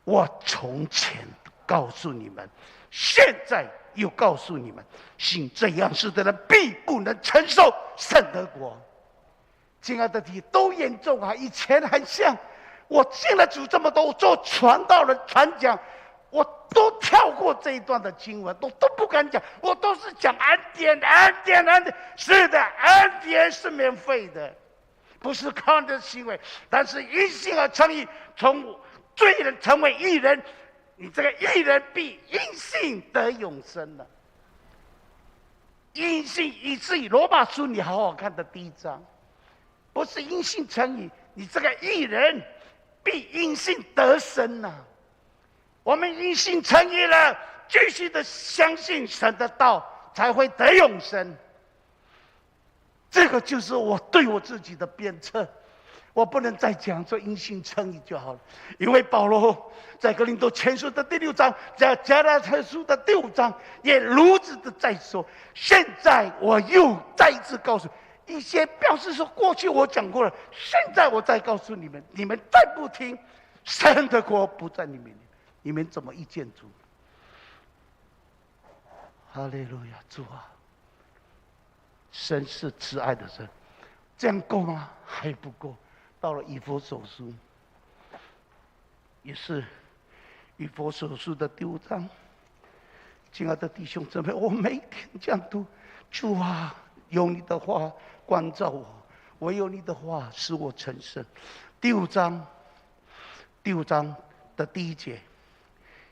我从前告诉你们，现在又告诉你们，信这样事的人必不能承受神的国。亲爱的弟兄，都严重啊！以前很像我信了主这么多，我做传道人、传讲，我都跳过这一段的经文，都不敢讲，我都是讲恩典，恩典，恩典。是的，恩典是免费的，不是靠你的行为，但是因信而称义，从罪人成为义人，你这个义人必因信得永生了。因信以至于罗马书你好好看的第1章，不是因信称义，你这个义人必因信得生啊。我们因信称义了，继续的相信神的道，才会得永生。这个就是我对我自己的鞭策。我不能再讲说因信称义就好了，因为保罗在哥林多前书的第6章，在加拉太书的第5章，也如此的在说。现在我又再一次告诉一些表示说过去我讲过了，现在我再告诉你们，你们再不听，神的国不在你们里面，你们怎么遇见主？哈利路亚，主啊，神是慈爱的神，这样够吗？还不够。到了以弗所书，也是以弗所书的第5章。亲爱的弟兄姊妹，我每天这样读，主啊，有你的话关照我，唯有你的话使我成圣。第5章的第1节，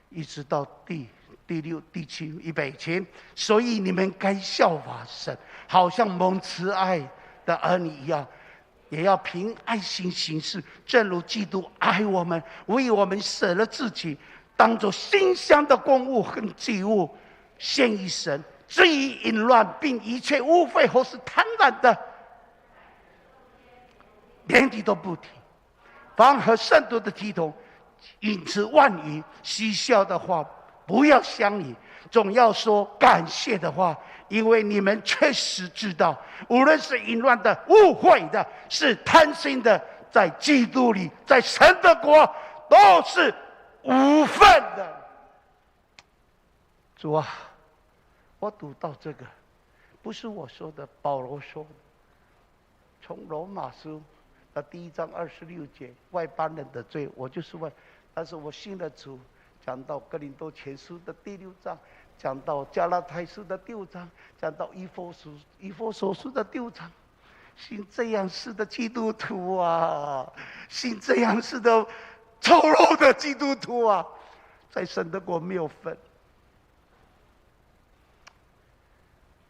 一直到第6、第7，预备起。所以你们该效法神，好像蒙慈爱的儿女一样，也要凭爱心行事，正如基督爱我们，为我们舍了自己，当作馨香的供物和祭物献于神。至于淫乱并一切污秽或是贪婪的，连提都不提，凡和圣徒的体统，因此万语嬉笑的话不要相宜，总要说感谢的话，因为你们确实知道，无论是淫乱的、误会的，是贪心的，在基督里，在神的国都是无份的。主啊，我读到这个，不是我说的，保罗说的，从罗马书的第1章26节，外邦人的罪，我就是问，但是我信了主。讲到哥林多前书的第6章，讲到加拉太书的第5章，讲到以弗所书的第5章，信这样式的基督徒啊，信这样式的丑陋的基督徒啊，在神的国没有分。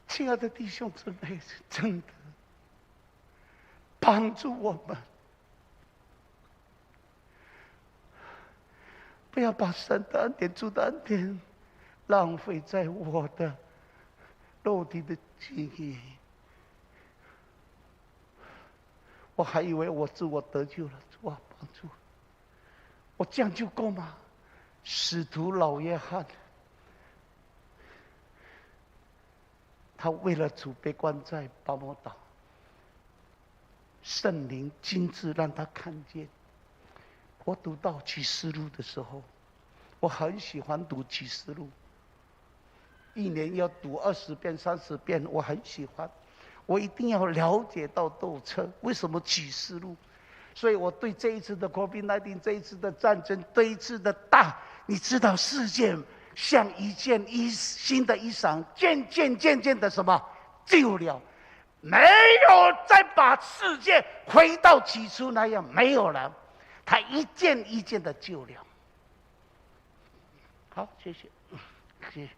亲爱的弟兄姊妹，真的帮助我们，不要把神的恩典、主的恩典浪费在我的肉体的记忆。我还以为我自我得救了，主啊，帮助我，这样就够吗？使徒老约翰，他为了主被关在巴摩岛，圣灵亲自让他看见。我读到启示录的时候，我很喜欢读启示录，一年要读20遍、30遍，我很喜欢。我一定要了解到透彻，为什么启示录？所以我对这一次的 COVID-19， 这一次的战争，这一次的你知道世界像一件新的衣裳，渐渐的什么旧了，没有再把世界回到起初那样，没有了，它一件一件的旧了。好，谢谢，谢谢。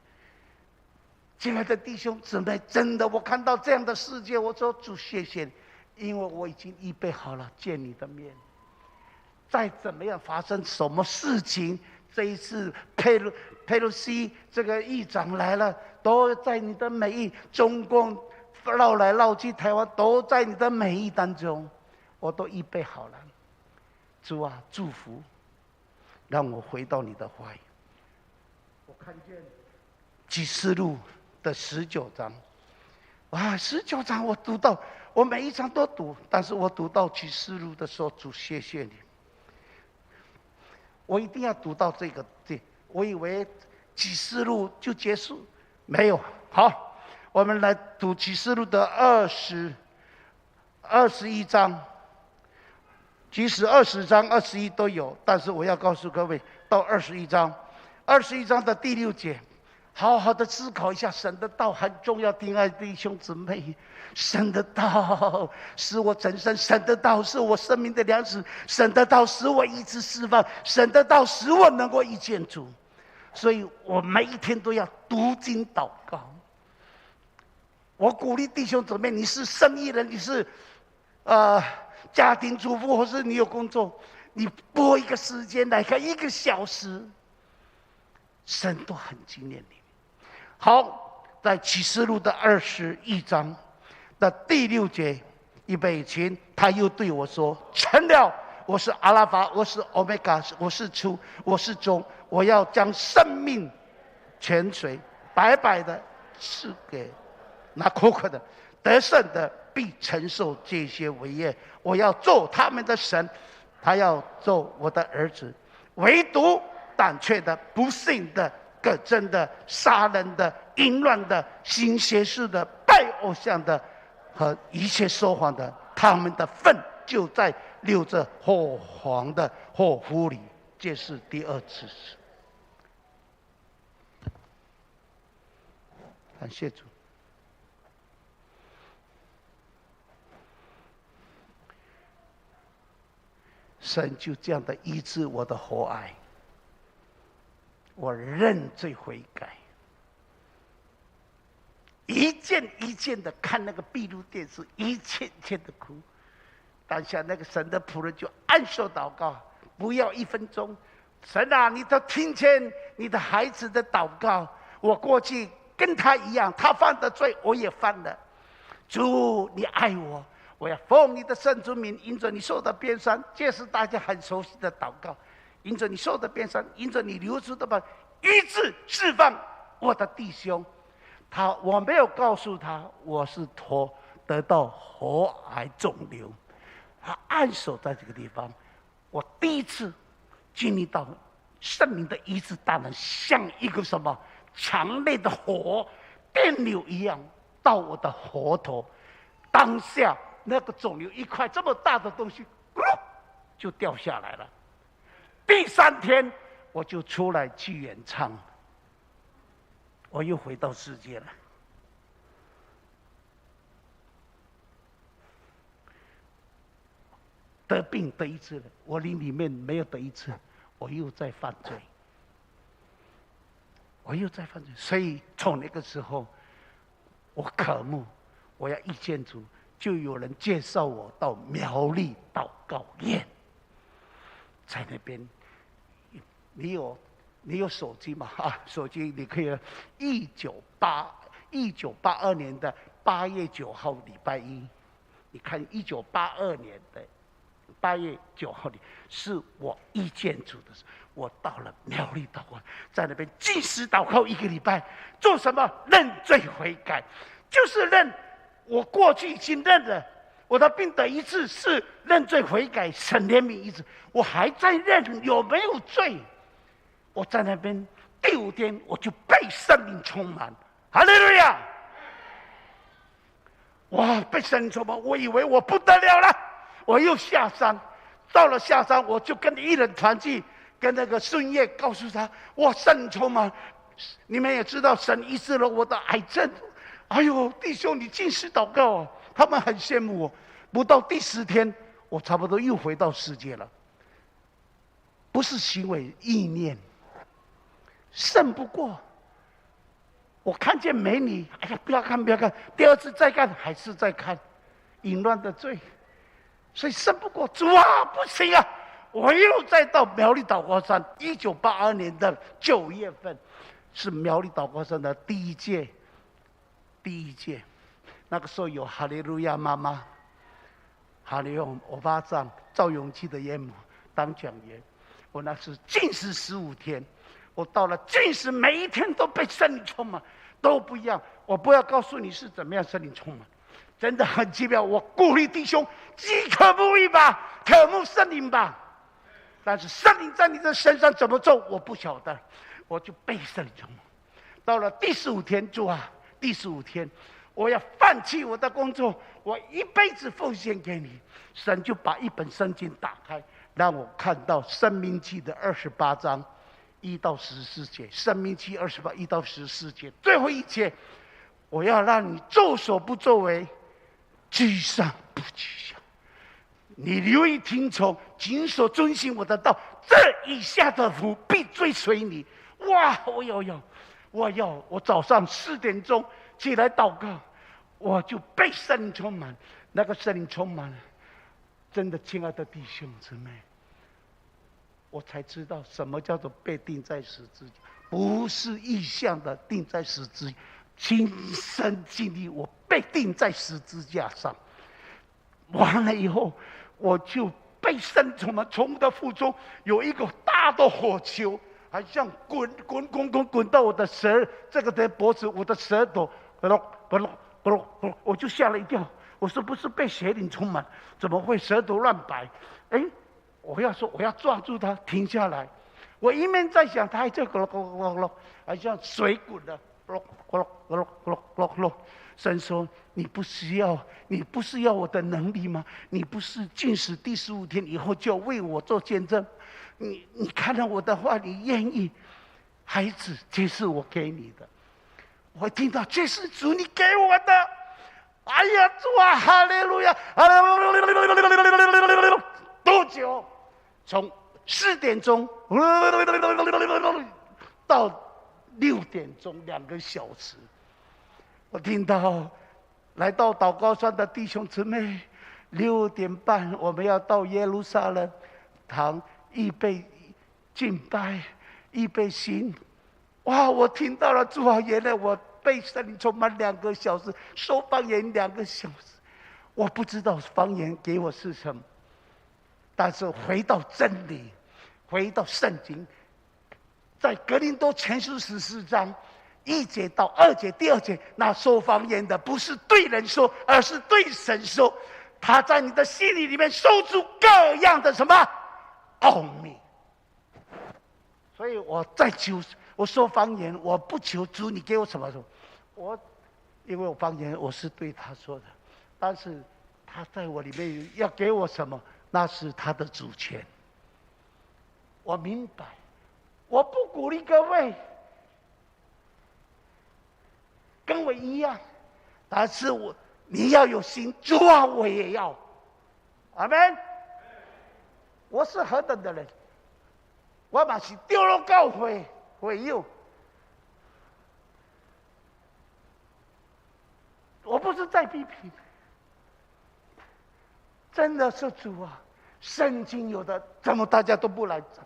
亲爱的弟兄姊妹，真的，我看到这样的世界，我说主谢谢你，因为我已经预备好了见你的面。再怎么样发生什么事情，这一次佩洛西这个议长来了，都在你的美意，中共绕来绕去，台湾都在你的美意当中，我都预备好了。主啊，祝福，让我回到你的怀。我看见启示录的19章，哇，19章我读到，我每一章都读，但是我读到启示录的时候，主谢谢你，我一定要读到这个。我以为启示录就结束，没有。好，我们来读启示录的21章，即使20章、21都有，但是我要告诉各位，到21章的第6节。好好的思考一下，神的道很重要，亲爱的弟兄姊妹，神的道使我整身，神的道是我生命的粮食，神的道使我医治释放，神的道使我能够遇见主。所以我每一天都要读经祷告。我鼓励弟兄姊妹，你是生意人，你是家庭主妇，或是你有工作，你拨一个时间来看1个小时，神都很纪念你。好，在启示录的21章的第6节，预备前，他又对我说：“成了，我是阿拉法，我是欧米伽，我是初，我是终，我要将生命泉水白白的赐给那口渴的，得胜的必承受这些为业。我要做他们的神，他要做我的儿子。唯独胆怯的、不信的、可憎的、杀人的、淫乱的、行邪术的、拜偶像的和一切说谎的，他们的份就在流着火黄的火湖里。”这是第2次。感谢主。神就这样的医治我的喉癌，我认罪悔改，一件一件的看那个闭路电视，一件件的哭。当下那个神的仆人就按手祷告，不要1分钟。神啊，你都听见你的孩子的祷告，我过去跟他一样，他犯的罪我也犯了。主，你爱我，我要奉你的圣主名，因着你受的鞭伤，这是大家很熟悉的祷告。因着你受的鞭伤，因着你流出的吧，医治释放我的弟兄。我没有告诉他我是得到喉癌肿瘤，他按手在这个地方，我第一次经历到圣灵的医治大能，像一个什么强烈的火电流一样到我的喉头，当下那个肿瘤一块这么大的东西就掉下来了。第3天我就出来去演唱，我又回到世界了。得病得医治了，我里面没有得医治，我又在犯罪，所以从那个时候，我渴慕，我要遇见主，就有人介绍我到苗栗祷告院，在那边，你有手机吗？手机你可以1982年的8月9号礼拜一，你看1982年的8月9号里，是我遇见主的时候，我到了苗栗祷告，在那边禁食祷告1个礼拜，做什么？认罪悔改，就是认我过去已经认了，我的病得医治是认罪悔改，神怜悯医治，我还在认有没有罪。我在那边第5天我就被圣灵充满，哈利路亚！哇，被圣灵充满，我以为我不得了了，我又下山。到了下山，我就跟一人团聚，跟那个孙叶告诉他，哇，圣灵充满。你们也知道，神医治了我的癌症。哎呦，弟兄，你尽是祷告啊！他们很羡慕我。不到第10天，我差不多又回到世界了。不是行为，意念胜不过。我看见美女，哎呀，不要看，不要看。第2次再看，还是在看，淫乱的罪。所以胜不过，主啊，不行啊！我又再到苗栗祷告山。1982年的9月份，是苗栗祷告山的第一届。那个时候有哈利路亚妈妈、哈利路亚欧巴桑、赵永基的岳母当讲员。我那是禁食15天，我到了禁食，每一天都被圣灵充满，都不一样。我不要告诉你是怎么样圣灵充满。真的很奇妙，我鼓励弟兄饥渴慕义吧，渴慕圣灵吧。但是圣灵在你的身上怎么做，我不晓得，我就被圣灵充满。到了第15天，主啊，第15天，我要放弃我的工作，我一辈子奉献给你。神就把一本圣经打开，让我看到《申命记》的28章1到14节，《申命记》28 1到14节，最后一节，我要让你作所不作为，居上不居下，你留意听从，谨守遵行我的道，这以下的福必追随你。哇！我早上4点钟起来祷告，我就被圣灵充满。那个圣灵充满了，真的，亲爱的弟兄姊妹，我才知道什么叫做被钉在十字架，不是意象的钉在十字架。亲身经历，我被钉在十字架上，完了以后，我就被圣灵充满。从我的腹中有一个大的火球，好像滚到我的这个的脖子，我的舌头，我就吓了一跳。我说不是被邪灵充满，怎么会舌头乱摆？哎，我要抓住它，停下来。我一面在想，它还在咕噜咕噜咕噜，好像水滚的。神说：“你不是要我的能力吗？你不是禁食第15天以后就要为我做见证？你看到我的话，你愿意？孩子，这是我给你的。我听到这是主你给我的。哎呀，主啊，哈利路亚！多久？从4点钟到6点钟，2个小时。我听到来到祷告山的弟兄姊妹，6点半我们要到耶路撒冷堂预备敬拜，预备行。哇！我听到了主啊，原来我被圣灵充满2个小时，说方言2个小时。我不知道方言给我是什么，但是回到真理，回到圣经。在格林多前书14章1节到2节，第2节，那说方言的不是对人说，而是对神说。他在你的心里面说出各样的什么奥秘。所以我在求，我说方言，我不求主你给我什么，因为我方言我是对他说的，但是他在我里面要给我什么，那是他的主权。我明白。我不鼓励各位跟我一样，但是你要有心，主啊，我也要。阿们。我是何等的人，我嘛是丢了教会友。我不是在批评，真的是主啊，圣经有的怎么大家都不来找？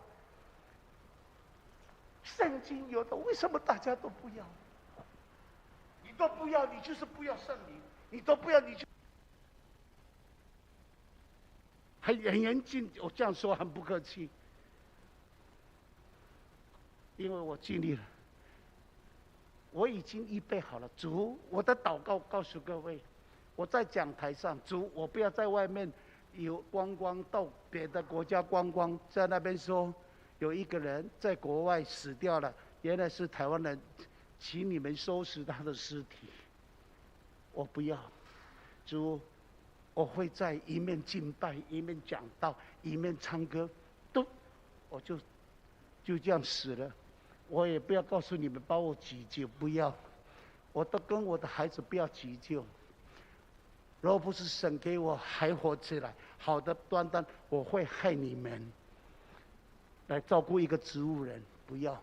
圣经有的，为什么大家都不要？你都不要，你就是不要圣灵；你都不要，你就很严峻。我这样说很不客气，因为我尽力了，我已经预备好了。主，我的祷告告诉各位，我在讲台上，主，我不要在外面有观光到别的国家观光，在那边说有一个人在国外死掉了，原来是台湾人，请你们收拾他的尸体。我不要，主，我会在一面敬拜，一面讲道，一面唱歌，我就这样死了。我也不要告诉你们把我急救，不要，我都跟我的孩子不要急救。若不是神给我还活起来，好的端端，我会害你们来照顾一个植物人，不要，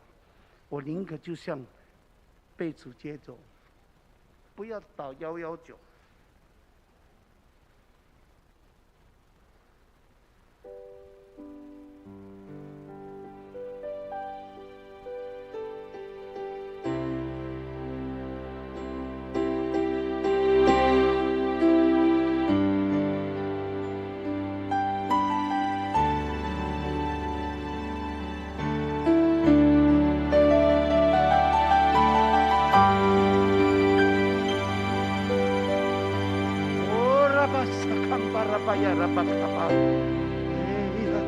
我宁可就像被主接走，不要打119。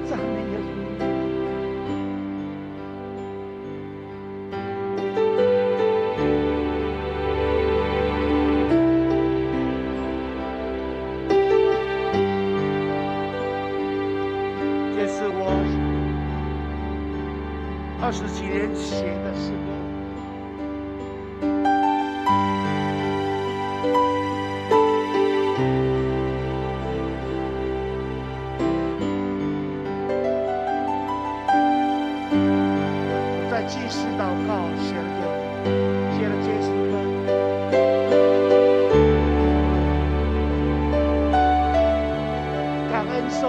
赞美耶稣。这是我20几年写的诗歌。祭司祷告写了这首歌，感恩颂。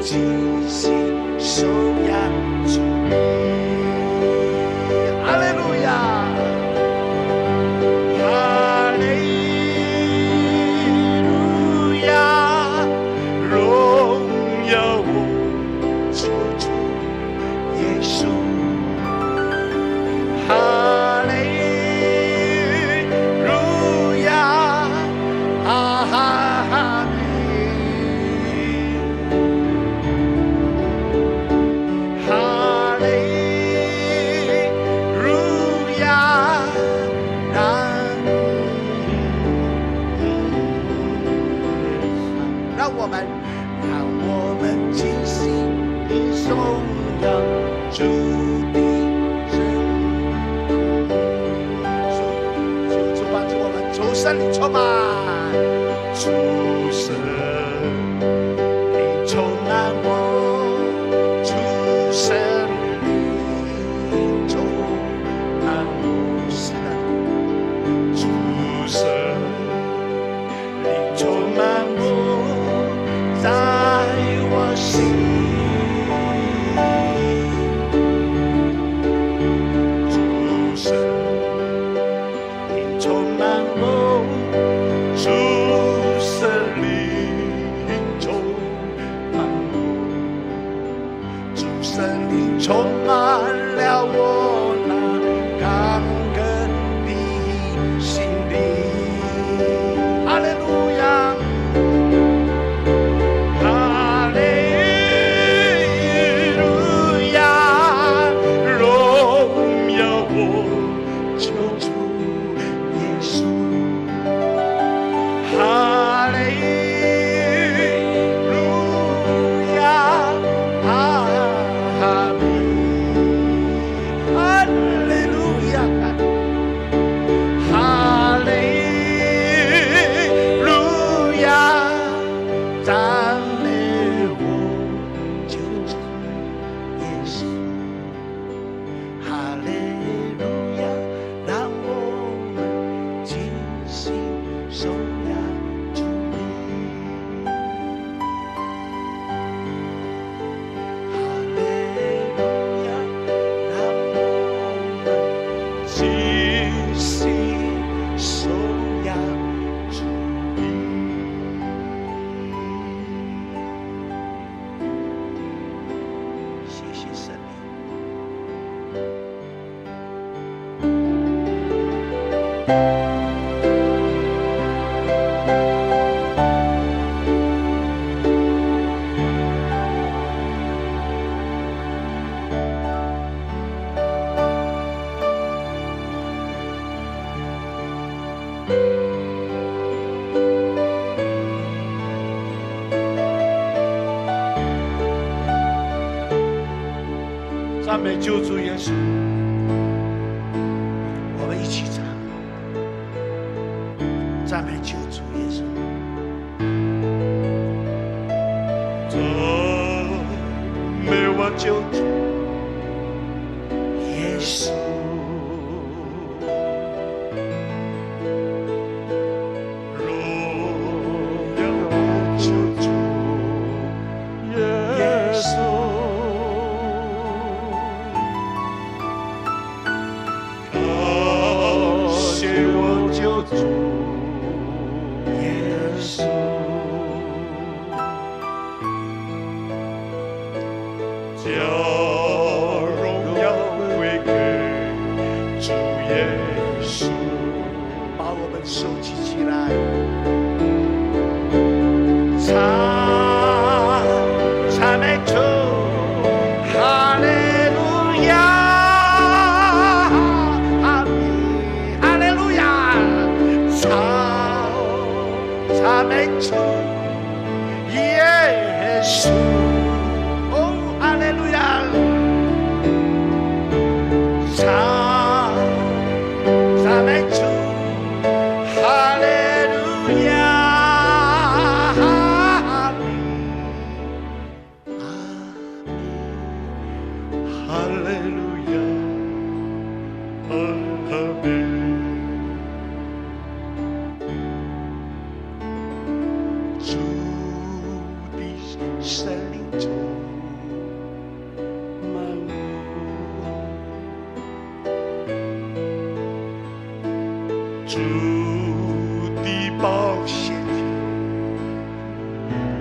尽心颂扬主名。哈利路亚，哈利路亚，荣耀我救主耶稣。哈利路亚，阿门。哈利路亚，让我们尽心地颂扬主的圣。主帮助我们，主圣灵充满，主圣灵充满我，主圣灵充满我，是的，主圣灵充满我，在我心。主圣灵充满我，主圣灵充满我，主圣灵充满了我那刚硬的心灵。哈利路亚，哈利路亚，荣耀我救主耶稣。哈利路亚，阿门。哈利路亚，哈利路亚，赞美我救主耶稣。哈利路亚，让我们尽心颂扬主名。哈利路亚，让我们尽心颂扬主名。谢谢神灵。赞美救主耶稣，我们一起唱。赞美救主耶稣，赞美我救主耶稣。荣耀我救主耶稣。感谢我救主耶稣，将荣耀归给主耶稣。把我们手举起来，赞美主，哈利路亚。赞美主耶稣，哦，哈利路亚！赞美主，哈利路亚，阿门，哈利路亚，阿门。主的圣灵充满我。主的宝血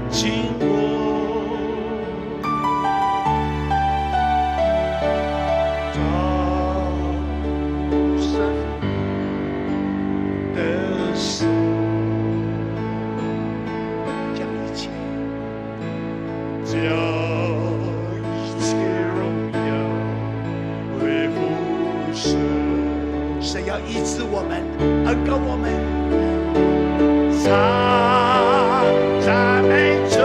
经过造神的手，将一切荣耀归父神。神要医治我们，恩膏我们，唱赞美主，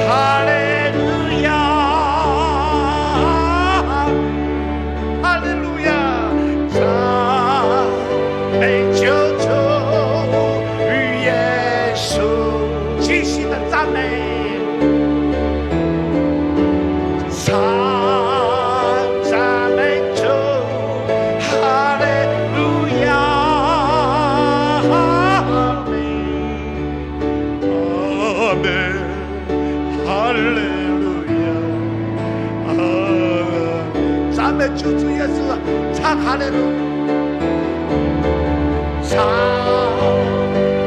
哈利路亚，哈利路亚，赞美救主与耶稣，继续的赞美，唱赞美主。救主耶稣，唱哈利路亚，唱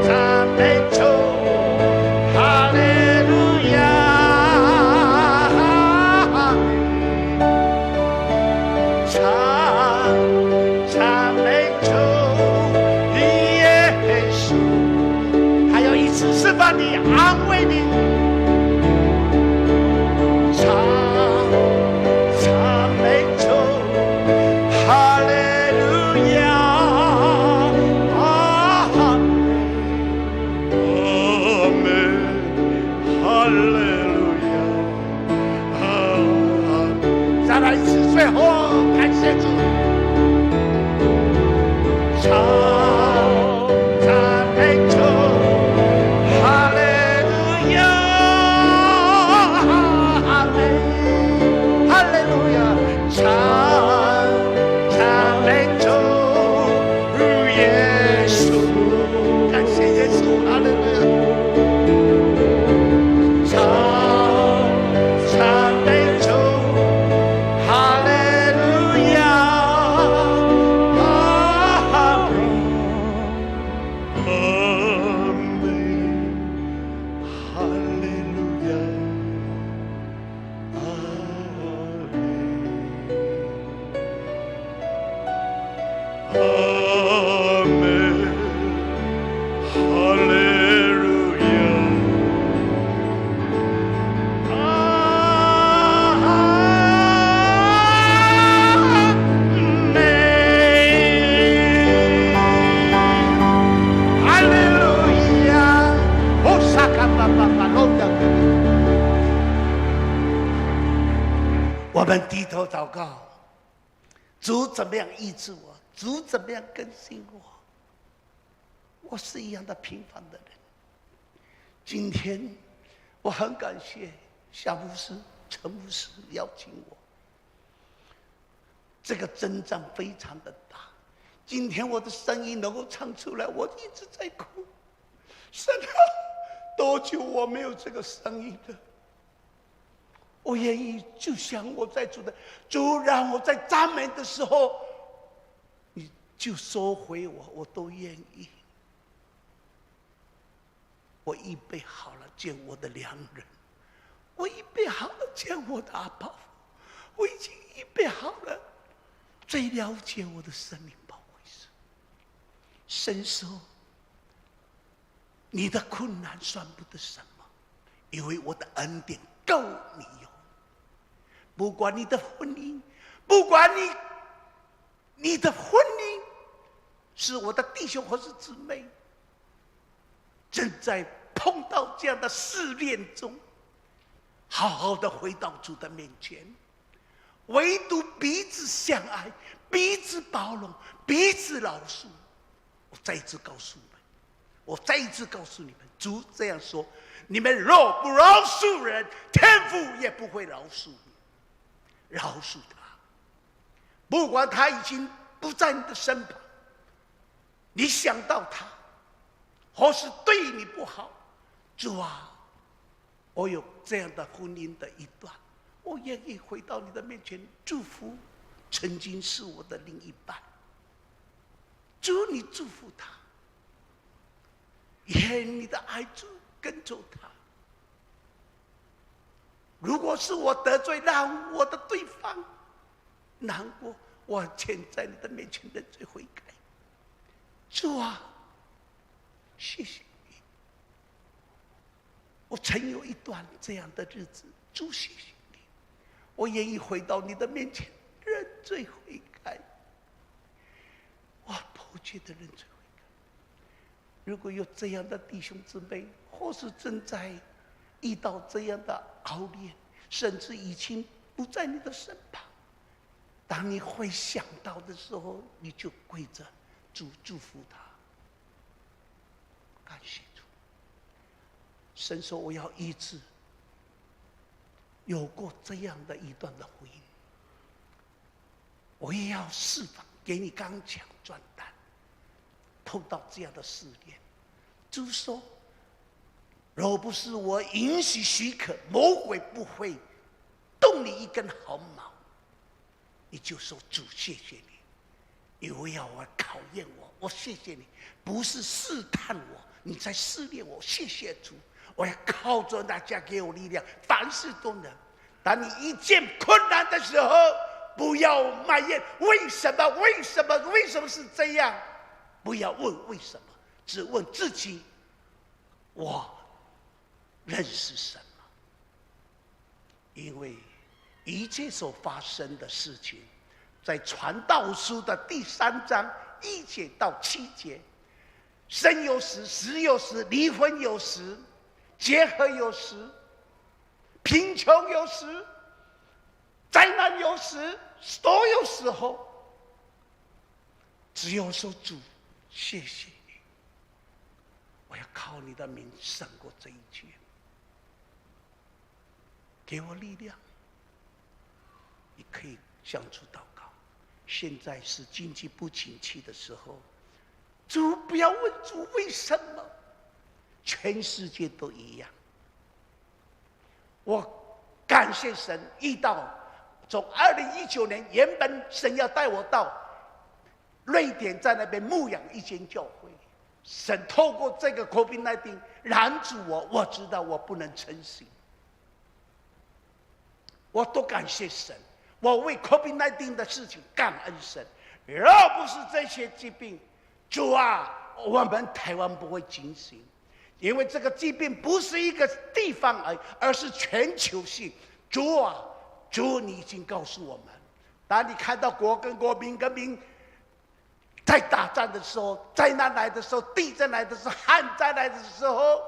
赞美主，哈利路亚，唱赞美主耶稣，还有一次释放你，安慰你。最后，感谢主，唱赞美主，哈利路亚，哈利路亚，唱赞美主耶稣，感谢耶稣，哈利路亚，唱赞美主。我们低头祷告，主怎么样医治我？主怎么样更新我？我是一样的平凡的人。今天我很感谢夏牧师、陈牧师邀请我，这个征战非常的大。今天我的声音能够唱出来，我一直在哭。神啊，多久我没有这个声音了？我愿意，就像我在主的主，让我在赞美的时候，你就收回我，我都愿意。我预备好了见我的良人，我预备好了见我的阿爸父，我已经预备好了最了解我的生命宝贵神。神说，你的困难算不得什么，因为我的恩典够你用。不管你的婚姻，不管你的婚姻是我的弟兄或是姊妹，正在碰到这样的试炼中，好好的回到主的面前，唯独彼此相爱，彼此包容，彼此饶恕。我再一次告诉你们，主这样说：你们若不饶恕人，天父也不会饶恕你。饶恕他，不管他已经不在你的身旁，你想到他，或是对你不好，主啊，我有这样的婚姻的一段，我愿意回到你的面前祝福曾经是我的另一半。主，你祝福他，愿你的爱主跟着他。如果是我得罪让我的对方难过，我现在你的面前认罪悔改。主啊，谢谢你，我曾有一段这样的日子。主，谢谢你，我愿意回到你的面前认罪悔改。我迫切的认罪悔改。如果有这样的弟兄姊妹，或是正在遇到这样的熬炼，甚至已经不在你的身旁，当你会想到的时候，你就跪着，主祝福他。感谢主。神说我要医治有过这样的一段的婚姻，我也要释放，给你刚强壮胆。碰到这样的试炼，主说若不是我允许许可，魔鬼不会动你一根毫毛。你就说主谢谢你，因为要我考验我，我谢谢你，不是试探我，你在试炼我，谢谢主，我要靠着大家给我力量，凡事都能。当你一见困难的时候，不要埋怨为什么，为什么，为什么是这样，不要问为什么，只问自己，我认识什么？因为一切所发生的事情，在传道书的第3章1节到7节，生有时，死有时，离婚有时，结合有时，贫穷有时，灾难有时，所有时候，只有说主，谢谢你，我要靠你的名胜过这一切，给我力量。你可以向主祷告。现在是经济不景气的时候，主不要问主为什么，全世界都一样。我感谢神，遇到从2019年原本神要带我到瑞典，在那边牧养一间教会，神透过这个 COVID-19 拦住我，我知道我不能成行，我都感谢神。我为 COVID-19 的事情感恩神，若不是这些疾病，主啊，我们台湾不会警醒，因为这个疾病不是一个地方而是全球性。主啊，主，你已经告诉我们，当你看到国跟国、民跟民在打仗的时候，灾难来的时候，地震来的时候，旱灾来的时候，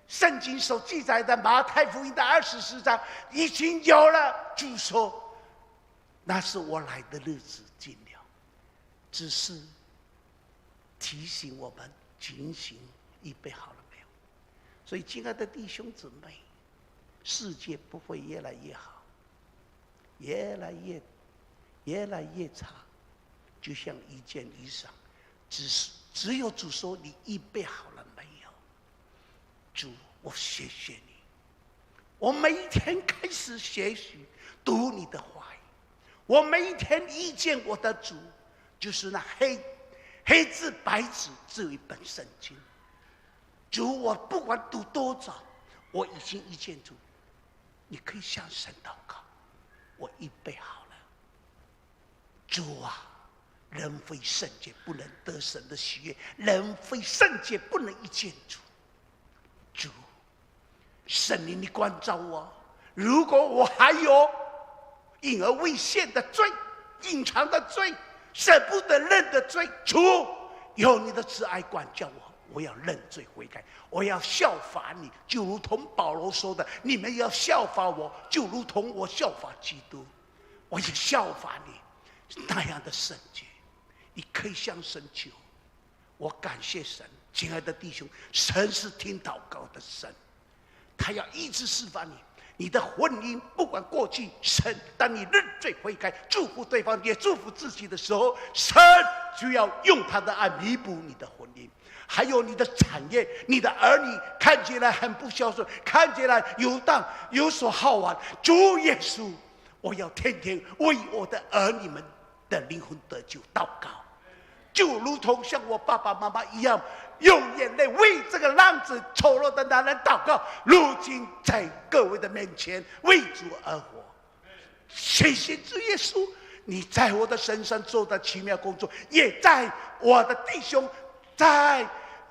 圣经所记载的马太福音的24章已经有了。主说，那是我来的日子近了，只是提醒我们警醒，预备好了没有？所以，亲爱的弟兄姊妹，世界不会越来越好，越来越差，就像一件衣裳，只有主说你预备好了没有？主，我谢谢你，我每一天开始学习读你的话语，我每一天遇见我的主，就是那黑字白纸只有一本圣经。主，我不管读多早，我已经遇见主。你可以向神祷告，我预备好了。主啊，人非圣洁不能得神的喜悦，人非圣洁不能一见主。主，圣灵你关照我，如果我还有隐而未现的罪，隐藏的罪，舍不得认的罪，主，有你的慈爱管教我，我要认罪悔改，我要效法你，就如同保罗说的，你们要效法我，就如同我效法基督。我也效法你那样的圣洁。你可以向神求，我感谢神。亲爱的弟兄，神是听祷告的神，他要一直释放你。你的婚姻不管过去，神当你认罪悔改，祝福对方也祝福自己的时候，神就要用他的爱弥补你的婚姻。还有你的产业，你的儿女看起来很不孝顺，看起来游荡游手好玩，主耶稣，我要天天为我的儿女们的灵魂得救祷告，就如同像我爸爸妈妈一样，用眼泪为这个浪子丑陋的男人祷告，如今在各位的面前为主而活。谢谢主耶稣，你在我的身上做的奇妙工作，也在我的弟兄在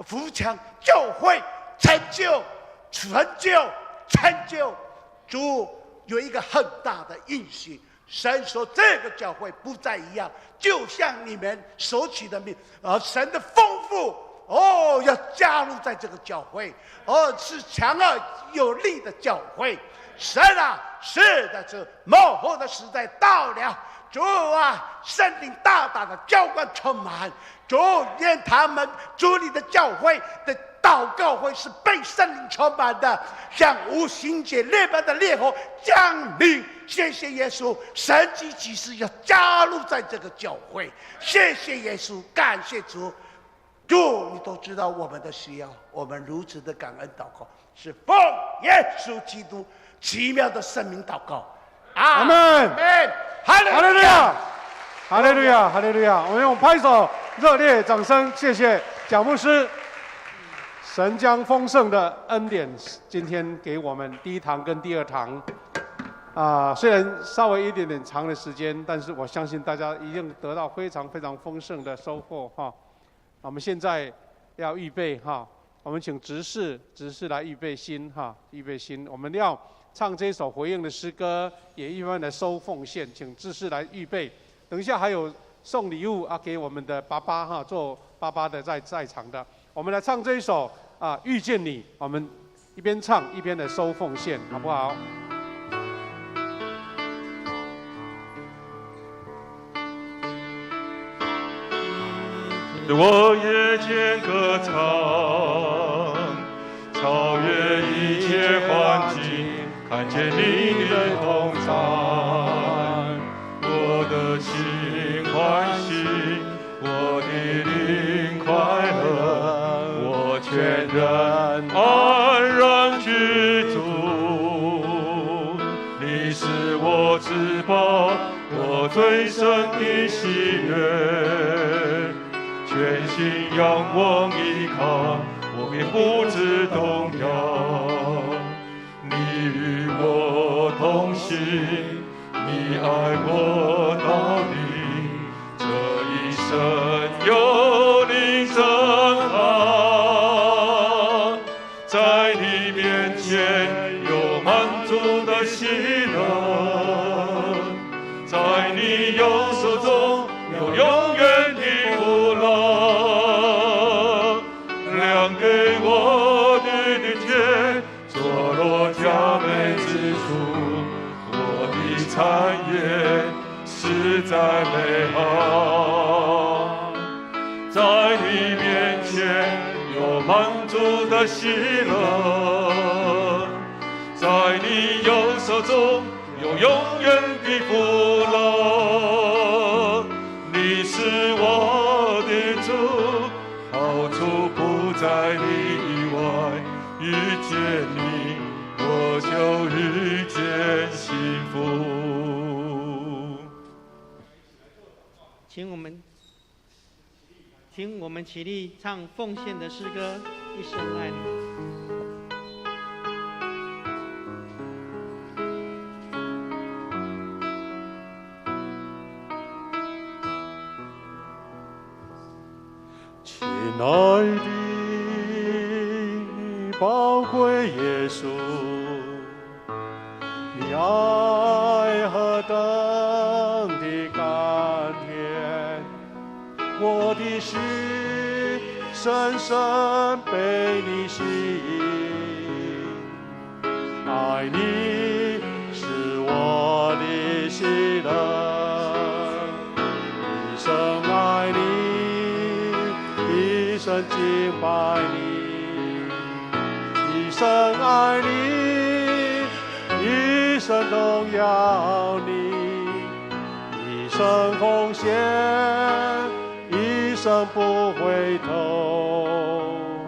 扶强教会成就。主有一个很大的应许，神说这个教会不再一样，就像你们所取的命，神的丰富要加入在这个教会，是强而有力的教会。神啊，是的，这末后的时代到了，主啊，圣灵大大的浇灌充满，主愿他们主你的教会的祷告会是被圣灵充满的，像无形节烈般的烈火降临。谢谢耶稣，神迹奇事要加入在这个教会。谢谢耶稣，感谢主。主，你都知道我们的需要，我们如此的感恩祷告，是奉耶稣基督奇妙的圣名祷告。阿门。哈利路亚，哈利路亚，哈利路亚！我们用拍手热烈掌声，谢谢蒋牧师。神将丰盛的恩典今天给我们第一堂跟第二堂，虽然稍微一点点长的时间，但是我相信大家一定得到非常非常丰盛的收获哈。我们现在要预备哈，我们请执事来预备心哈，预备心。我们要唱这首回应的诗歌，也一般的收奉献，请执事来预备。等一下还有送礼物给我们的爸爸哈，做爸爸的在场的，我们来唱这一首遇见你，我们一边唱一边的收奉献，好不好？我夜间歌唱，超越一切环境，看见你的同在，我的心欢喜，我的灵快乐，我全然安然居住。你是我至宝，我最深的喜悦。全心仰望依靠，我便不致动摇。你与我同行，你爱我到底，这一生有你真好。在你面前有满足的喜乐，在你右手中有永远的福乐，亮给我的天，坐落佳美之处，我的产业实在美好。在你面前有满足的喜乐，在你右手中有永远的福乐。你是我的主，好处不在你以外，遇见你我就遇见幸福。请我们起立唱奉献的诗歌《一生爱你》。亲爱的宝贵耶稣，你爱何等的甘甜，我的心深深被你吸引，爱你是我的喜乐，一生爱你，一生敬拜你，一生爱你，一生荣耀你，一生奉献，一生不回头，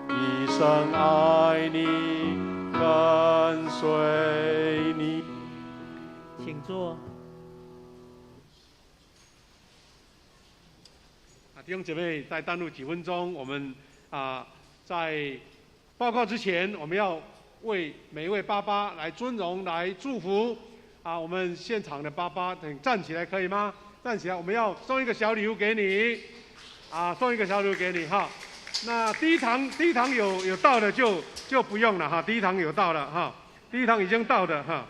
一生爱你，跟随你。请坐。弟兄姐妹，再耽误几分钟，我们在报告之前，我们要为每一位爸爸来尊荣、来祝福。我们现场的爸爸，等站起来可以吗？站起来，我们要送一个小礼物给你，送一个小礼物给你哈。那第一堂有到的就不用了哈，第一堂有到了哈，第一堂已经到的哈。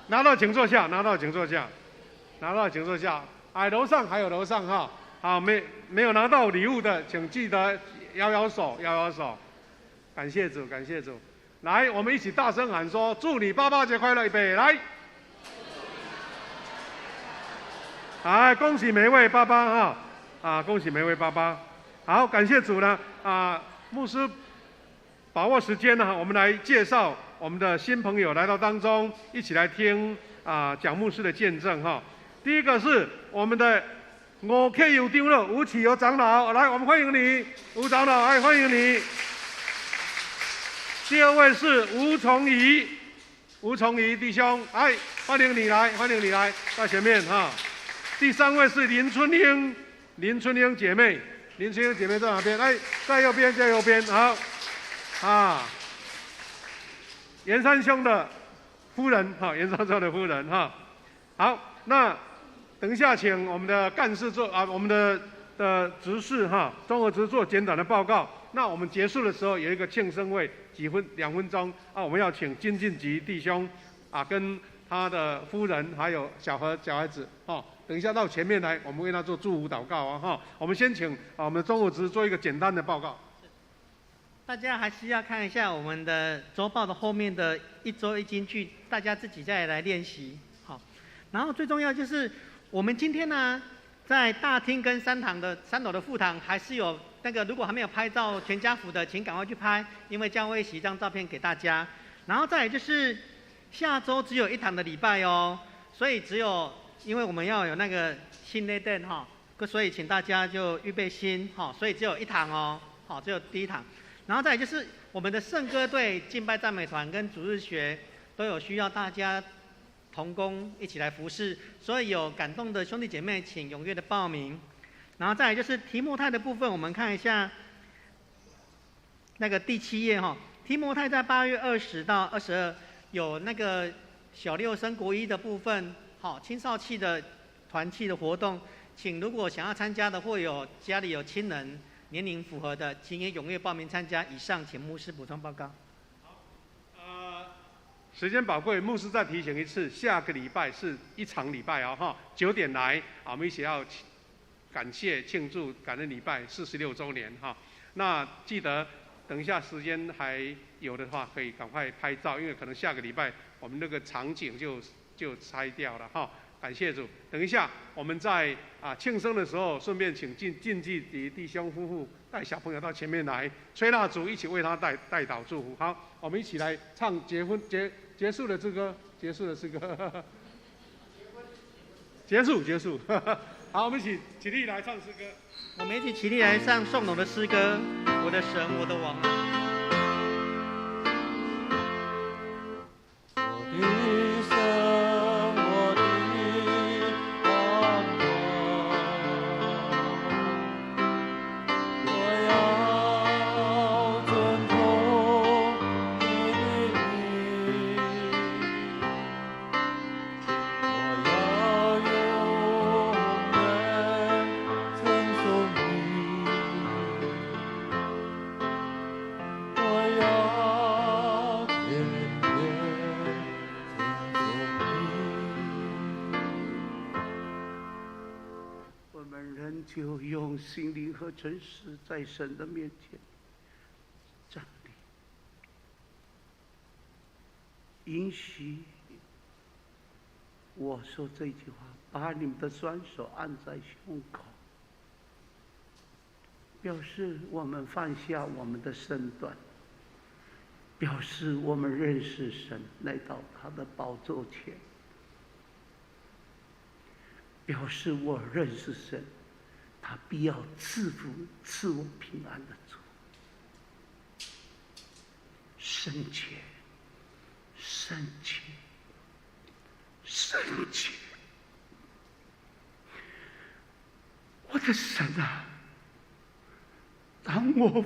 拿到请坐下，拿到请坐下，拿到请坐下。楼上还有楼上哈，好，没有拿到礼物的，请记得摇摇手，摇摇手。感谢主，感谢主。来，我们一起大声喊说：祝你爸爸节快乐！预备，来！恭喜每一位爸爸哈，恭喜每一位爸爸。好，感谢主呢，牧师把握时间呢，我们来介绍我们的新朋友来到当中，一起来听蒋牧师的见证哈。第一个是我们的5K 有长老吴启友长老，来，我们欢迎你，吴长老，欢迎你。第二位是吴崇仪弟兄，欢迎你来，欢迎你来到前面哈。第三位是林春英姐妹，林春英姐妹在哪边？在右边，在右边，好，严三兄的夫人哈，严三兄的夫人哈。好，那等一下请我们的干事做我们的执事哈，综合执事做简短的报告。那我们结束的时候有一个庆生会，2分钟我们要请金进吉弟兄跟他的夫人还有小孩子等一下到前面来，我们为他做祝福祷告哈。我们先请我们的综合执事做一个简单的报告。大家还是要看一下我们的周报的后面的一周一金句，大家自己再来练习好。然后最重要就是我们今天呢，在大厅跟3楼的副堂还是有那个，如果还没有拍照全家福的，请赶快去拍，因为教会洗一张照片给大家。然后再来就是下周只有1堂的礼拜哦，所以因为我们要有那个新内殿所以请大家就预备心所以只有1堂哦，只有第1堂。然后再来就是我们的圣歌队、敬拜赞美团跟主日学都有需要大家同工一起来服侍，所以有感动的兄弟姐妹，请踊跃的报名。然后再来就是提摩太的部分，我们看一下那个第7页提摩太在8月20到22有那个小6升国1的部分，青少期的团契的活动，请如果想要参加的或有家里有亲人年龄符合的，请也踊跃报名参加。以上，请牧师补充报告。时间宝贵，牧师再提醒一次，下个礼拜是1场礼拜9点来我们一起要感谢庆祝感恩礼拜46周年那记得等一下时间还有的话，可以赶快拍照，因为可能下个礼拜我们那个场景就拆掉了感谢主。等一下我们在庆生的时候，顺便请进祭弟兄夫妇带小朋友到前面来吹蜡烛，一起为他带祷祝福。好，我们一起来唱结束的诗歌，结束。好，我们一起起立来唱诗歌。我们一起起立来唱颂农的诗歌，我的神，我的王就用心灵和诚实在神的面前站立，允许我说这句话，把你们的双手按在胸口，表示我们放下我们的身段，表示我们认识神，来到他的宝座前，表示我认识神，他必要赐福赐我平安的主。圣洁，圣洁，圣洁！我的神啊，当我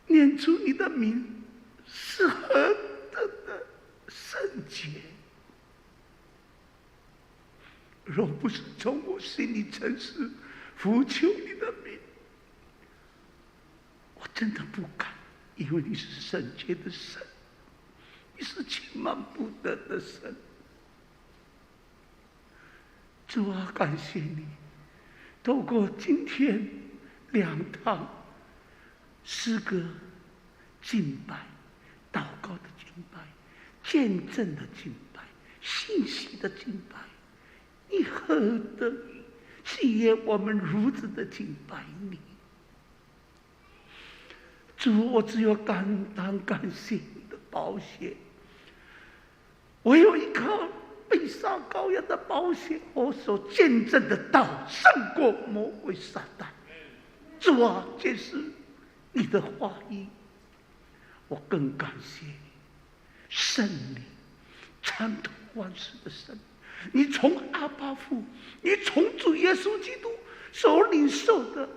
念出你的名，是何等的圣洁！若不是从我心里诚实呼求你的名，我真的不敢，因为你是圣洁的神，你是轻慢不得的神。主啊，感谢你，透过今天2堂诗歌、敬拜、祷告的敬拜、见证的敬拜、信息的敬拜，你何等喜悦我们如此的敬拜你。主，我只有感谢你的宝血，我有一颗被杀羔羊的宝血，我所见证的道胜过魔鬼撒旦。主啊，这是你的话语，我更感谢你，圣灵参透万事的神，你从阿爸父，你从主耶稣基督所领受的，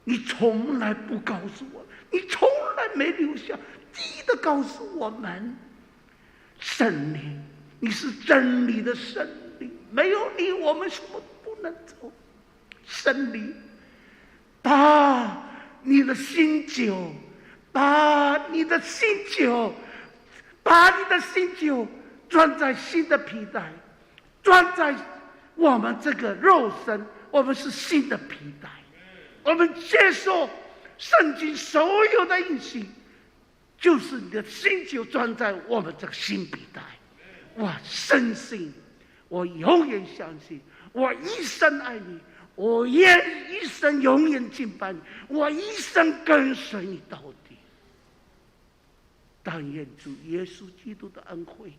你从来不告诉我，你从来没留下，第一的告诉我们，圣灵，你是真理的圣灵，没有你，我们什么都不能做。圣灵，把你的新酒，把你的新酒装在新的皮带，装在我们这个肉身，我们是新的皮带，我们接受圣经所有的应许，就是你的新酒装在我们这个新皮带。我深信，我永远相信，我一生爱你，我愿一生永远敬拜你，我一生跟随你到底。但愿主耶稣基督的恩惠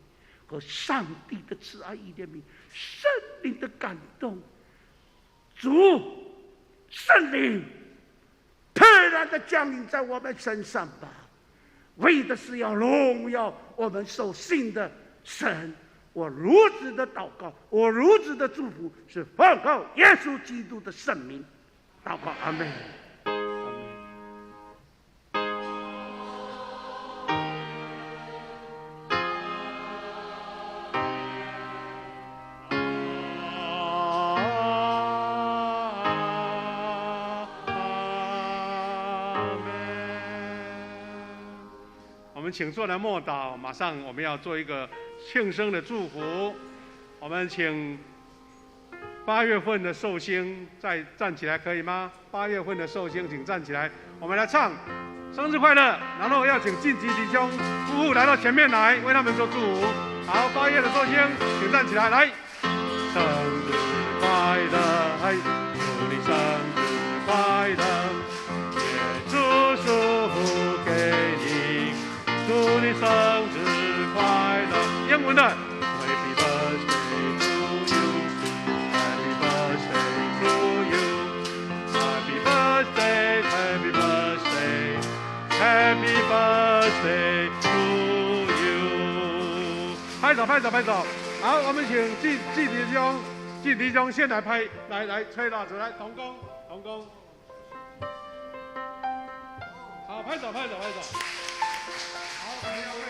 和上帝的慈爱与怜悯，圣灵的感动，主圣灵突然的降临在我们身上吧，为的是要荣耀我们所信的神。我如此的祷告，我如此的祝福，是奉靠耶稣基督的圣名祷告，阿们。我们请坐来默祷，马上我们要做一个庆生的祝福。我们请8月份的寿星再站起来，可以吗？8月份的寿星请站起来，我们来唱生日快乐，然后要请晋级弟兄夫妇来到前面来，为他们做祝福。好，8月的寿星请站起来，来，生日快乐，祝你生日快乐，也祝福给你，祝你生日快乐。英文的 Happy birthday to you, Happy birthday to you, Happy birthday, Happy birthday, Happy birthday to you。拍手拍手拍手！好，我们请季弟兄先来拍，来吹蜡烛，来同工。好，拍手。好，大家为。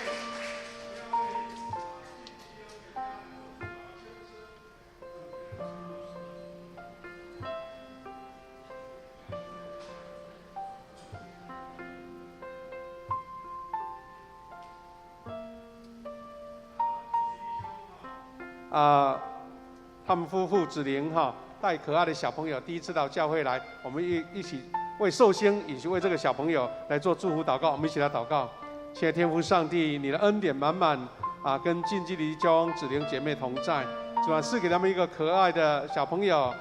他们夫妇子玲带可爱的小朋友第一次到教会来，我们一起为寿星以及为这个小朋友来做祝福祷告。我们一起来祷告。亲爱的天父上帝，你的恩典满满跟近距离弟兄子玲姐妹同在，主啊，赐给他们一个可爱的小朋友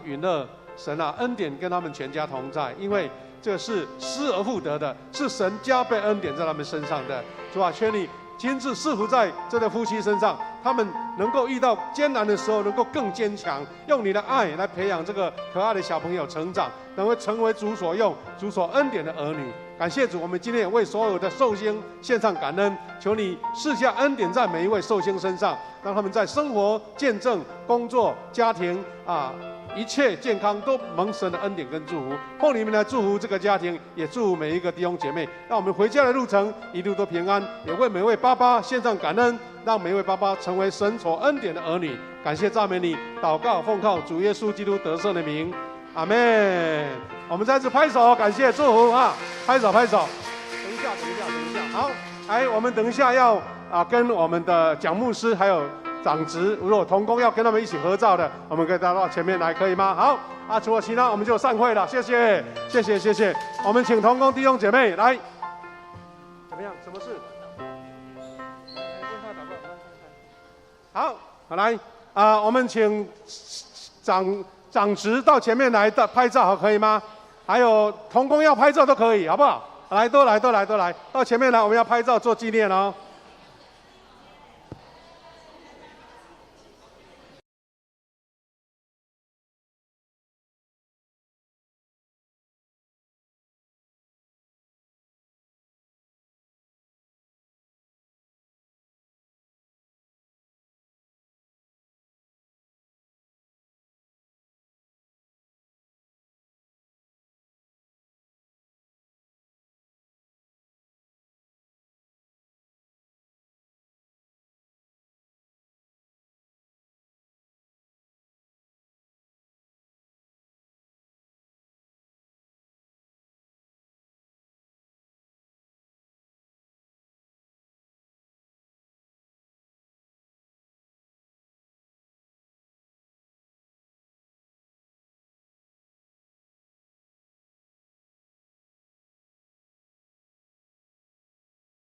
允乐神恩典跟他们全家同在，因为这是失而复得的，是神加倍恩典在他们身上的。主啊，求你亲自赐福在这对夫妻身上，他们能够遇到艰难的时候能够更坚强，用你的爱来培养这个可爱的小朋友成长，能够成为主所用、主所恩典的儿女。感谢主，我们今天也为所有的寿星献上感恩，求你赐下恩典在每一位寿星身上，让他们在生活、见证、工作、家庭一切健康都蒙神的恩典跟祝福。奉你们来祝福这个家庭，也祝福每一个弟兄姐妹。让我们回家的路程一路都平安，也为每位爸爸献上感恩，让每位爸爸成为神所恩典的儿女。感谢赞美你，祷告奉靠主耶稣基督得胜的名，阿们。我们再次拍手，感谢祝福拍手拍手。等一下，好，来，我们等一下要跟我们的蒋牧师还有长职，如果同工要跟他们一起合照的，我们可以带到前面来，可以吗？好除了其他我们就散会了，谢谢。我们请同工弟兄姐妹来，怎么样？什么事？好，来我们请长职到前面来拍照，可以吗？还有同工要拍照都可以，好不好？来，都来，到前面来，我们要拍照做纪念哦。